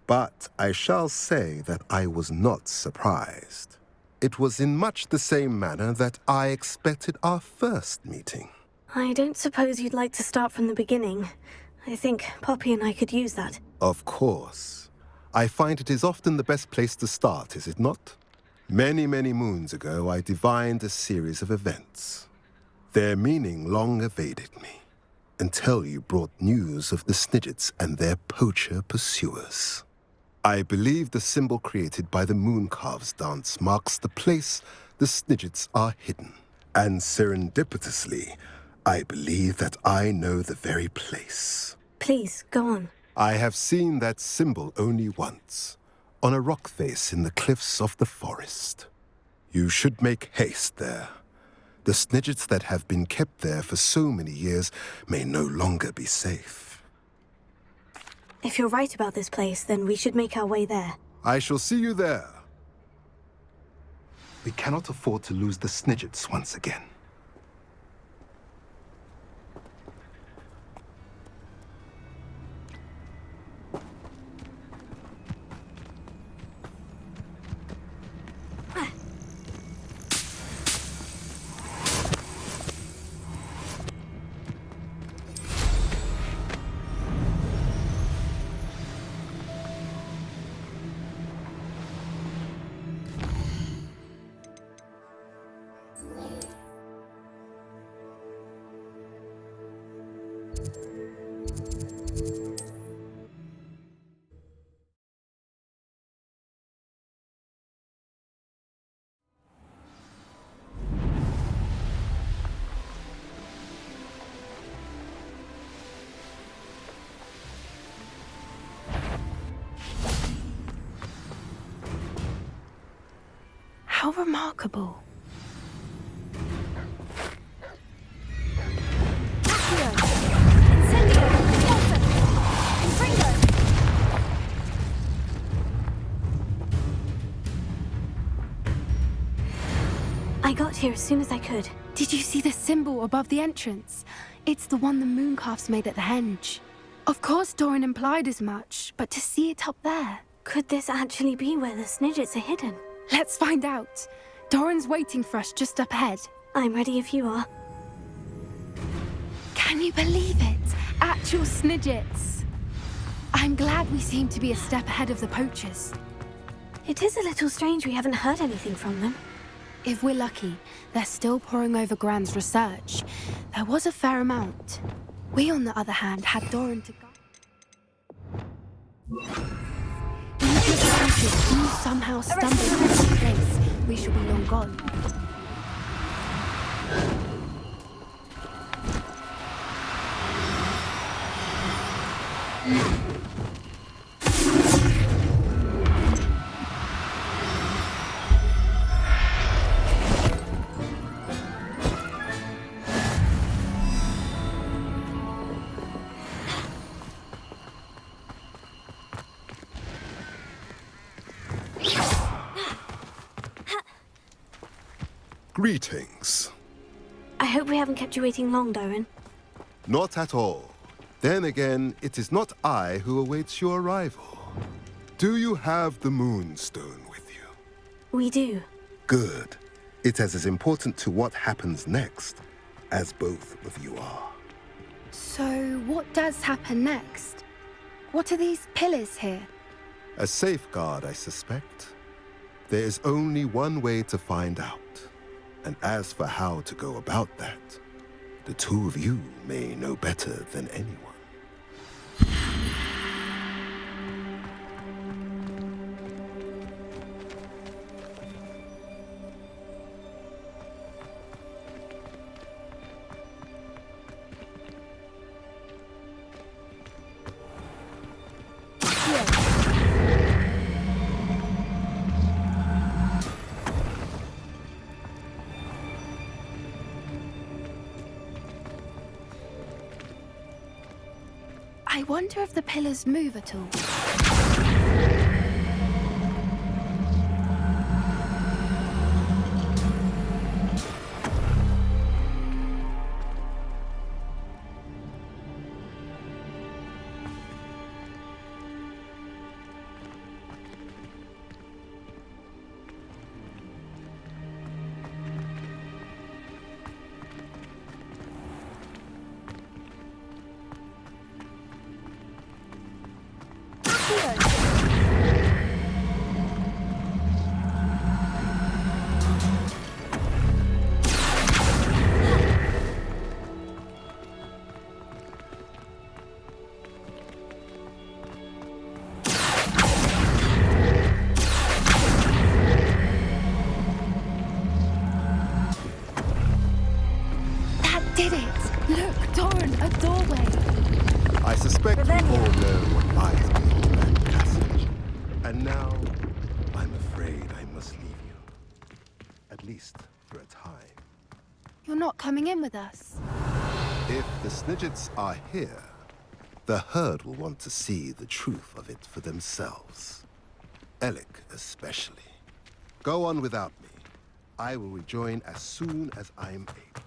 But I shall say that I was not surprised. It was in much the same manner that I expected our first meeting. I don't suppose you'd like to start from the beginning. I think Poppy and I could use that. Of course. I find it is often the best place to start, is it not? Many, many moons ago, I divined a series of events. Their meaning long evaded me, until you brought news of the Snidgets and their poacher pursuers. I believe the symbol created by the Mooncalves dance marks the place the Snidgets are hidden. And serendipitously, I believe that I know the very place. Please, go on. I have seen that symbol only once, on a rock face in the cliffs of the forest. You should make haste there. The Snidgets that have been kept there for so many years may no longer be safe. If you're right about this place, then we should make our way there. I shall see you there. We cannot afford to lose the Snidgets once again. How remarkable. I got here as soon as I could. Did you see the symbol above the entrance? It's the one the Mooncalves made at the henge. Of course Doran implied as much, but to see it up there... Could this actually be where the Snidgets are hidden? Let's find out. Doran's waiting for us just up ahead. I'm ready if you are. Can you believe it? Actual Snidgets. I'm glad we seem to be a step ahead of the poachers. It is a little strange we haven't heard anything from them. If we're lucky, they're still poring over Gran's research. There was a fair amount. We, on the other hand, had Doran to guide. Even if the poachers do somehow stumble across this place, we shall be long gone. Greetings. I hope we haven't kept you waiting long, Doran. Not at all. Then again, it is not I who awaits your arrival. Do you have the Moonstone with you? We do. Good. It is as important to what happens next as both of you are. So, what does happen next? What are these pillars here? A safeguard, I suspect. There is only one way to find out. And as for how to go about that, the two of you may know better than anyone. I wonder if the pillars move at all. Look, Doran, a doorway. I suspect you all know what lies beyond that passage. And now, I'm afraid I must leave you. At least for a time. You're not coming in with us. If the Snidgets are here, the herd will want to see the truth of it for themselves. Alec especially. Go on without me. I will rejoin as soon as I am able.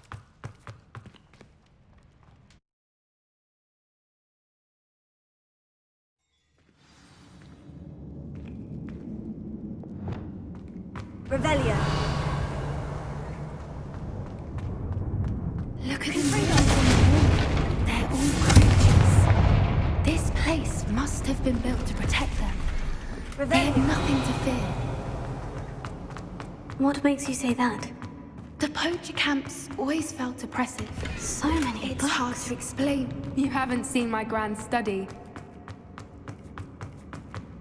Revelio. Look at the windows on the wall. They're all creatures. This place must have been built to protect them. They had nothing to fear. What makes you say that? The poacher camps always felt oppressive. So many It's books. hard to explain. You haven't seen my grand study.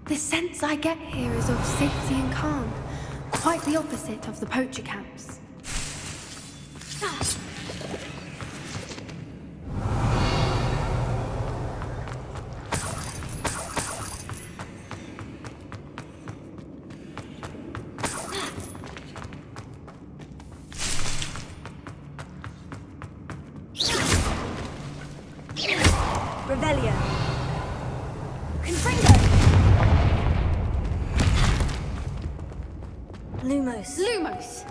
The sense I get here is of safety and calm. Quite the opposite of the poacher camps. Revelio. Lumos. Lumos!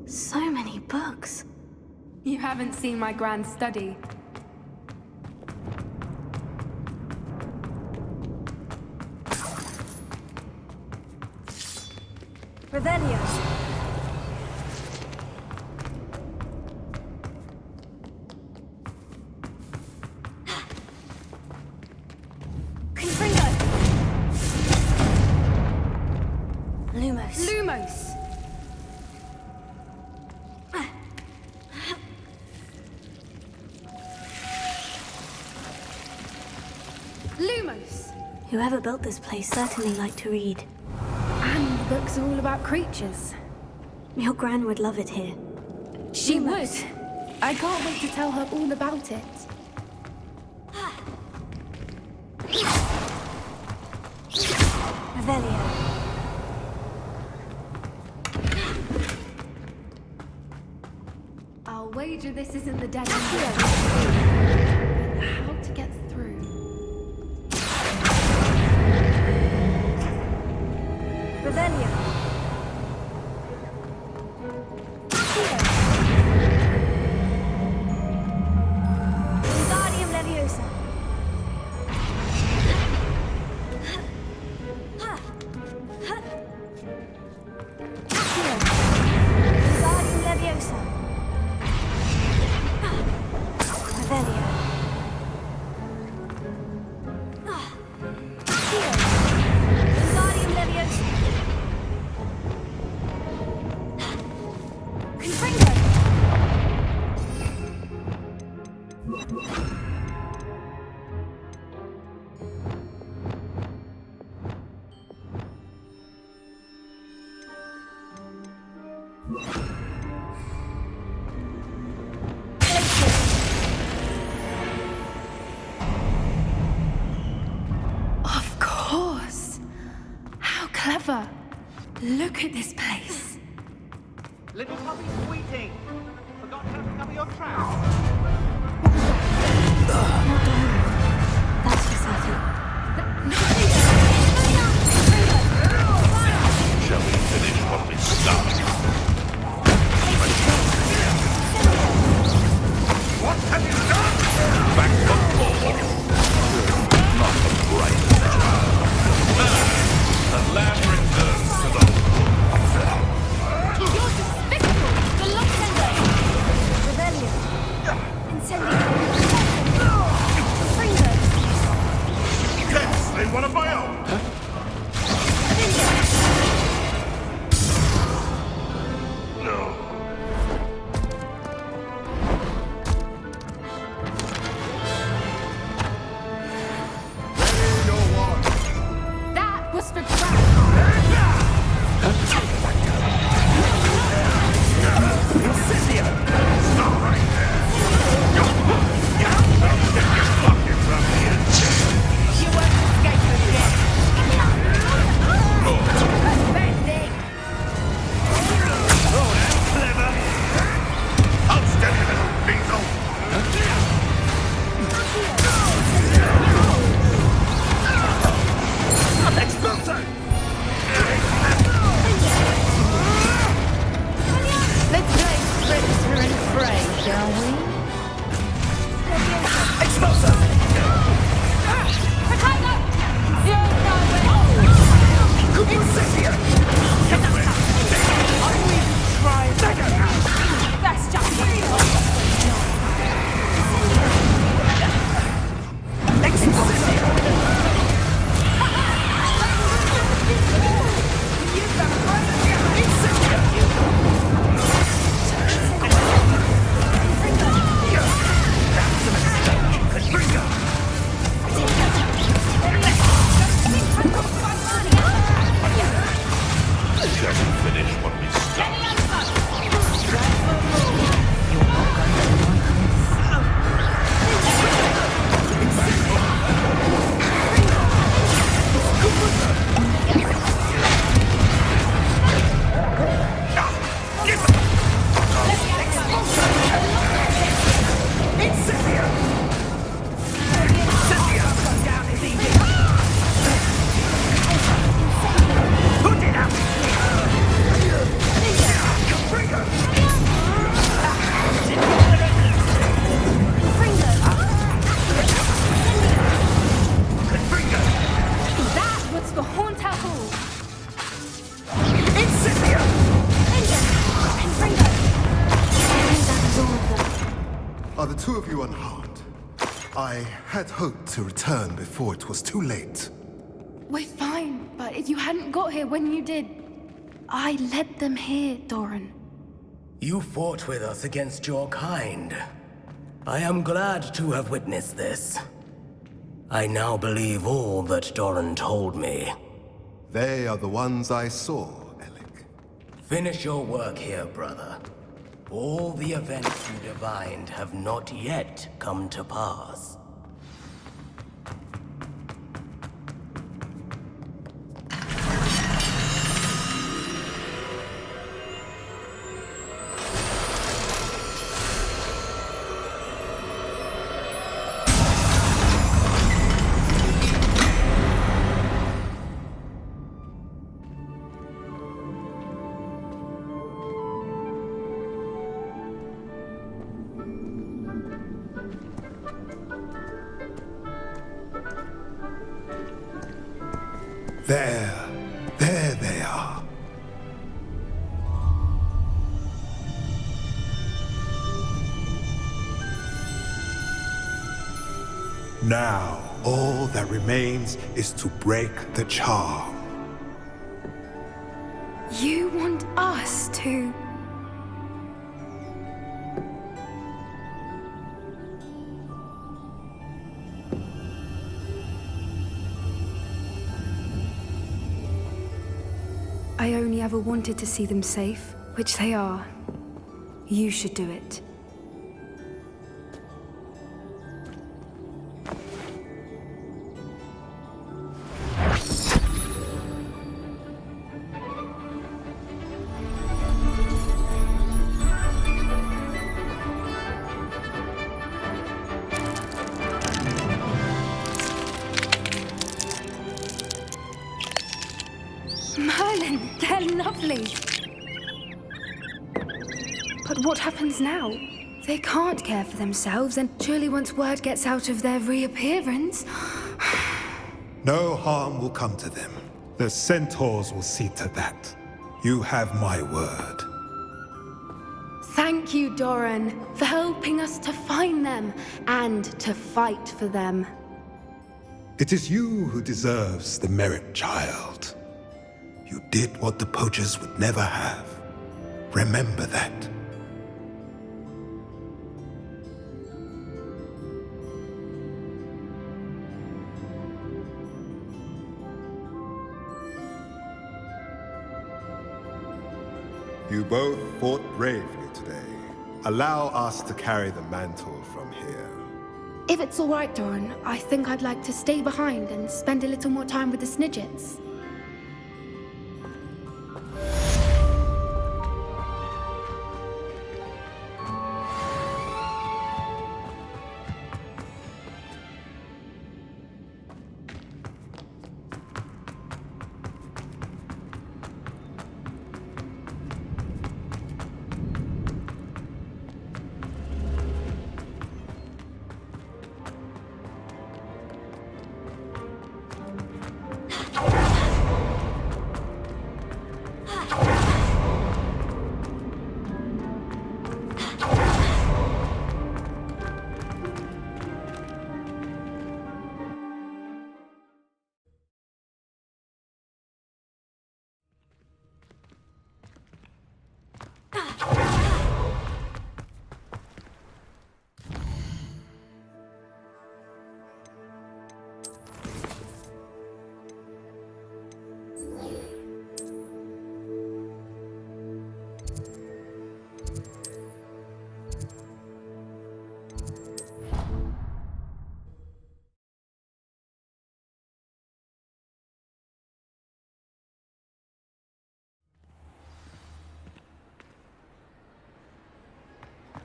So many books. You haven't seen my grand study. Revelio. Lumos. Lumos! Lumos! Whoever built this place certainly liked to read. And the books are all about creatures. Your gran would love it here. She would. I can't wait to tell her all about it. Revelio. I'll wager this isn't the dead end. How to get through? Revelio. Wingardium Leviosa. Wingardium Leviosa. Revelio. Wingardium Leviosa. Confringo. Of course! How clever! Look at this place. Little puppy squeaking. Forgot how to cover your tracks. That's for certain. Shall we finish what we started? What have you done? Back for more? Not a bright the lamb returns to the You're despicable! The lost sender! Revelio. Incendio. Confringo. of my own! No. That was for trap. Stop right there! Fucking from here! You won't escape again. Pathetic. Oh, that's clever! Outstanding little beetle! Expulsor! Let's play Predator and Prey, shall we? Expulsor! Potato! You know it! Incendiary! Try that. That's just Finish what we started. that was for Haunt Our Hall. Are the two of you unharmed? I had hoped to return before it was too late. We're fine, but if you hadn't got here when you did, I led them here, Doran. You fought with us against your kind. I am glad to have witnessed this. I now believe all that Doran told me. They are the ones I saw, Alec. Finish your work here, brother. All the events you divined have not yet come to pass. There they are. Now, all that remains is to break the charm. You want us to... I only ever wanted to see them safe, which they are. You should do it. Merlin, they're lovely. But what happens now? They can't care for themselves, and surely once word gets out of their reappearance... No harm will come to them. The centaurs will see to that. You have my word. Thank you, Doran, for helping us to find them and to fight for them. It is you who deserves the merit, child. You did what the poachers would never have. Remember that. You both fought bravely today. Allow us to carry the mantle from here. If it's all right, Doran, I think I'd like to stay behind and spend a little more time with the Snidgets.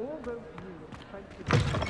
All those units tried to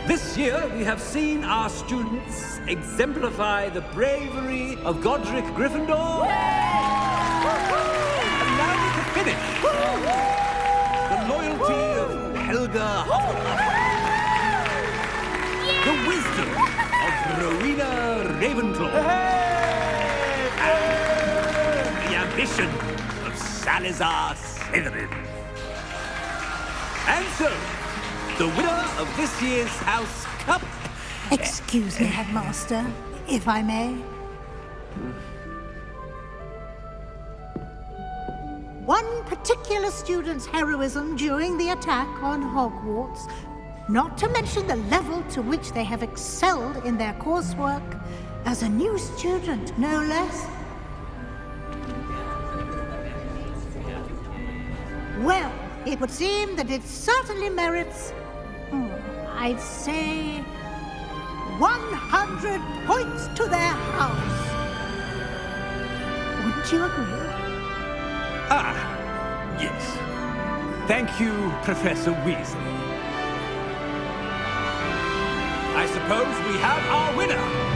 This year, we have seen our students exemplify the bravery of Godric Gryffindor. And now we can finish. The loyalty of Helga Hufflepuff. The wisdom of Rowena Ravenclaw. And the ambition of Salazar Slytherin. And so, the winner of this year's House Cup... Excuse me, Headmaster, if I may. One particular student's heroism during the attack on Hogwarts, not to mention the level to which they have excelled in their coursework, as a new student, no less. Well, it would seem that it certainly merits... I'd say 100 points to their house. Wouldn't you agree? Ah, yes. Thank you, Professor Weasley. I suppose we have our winner.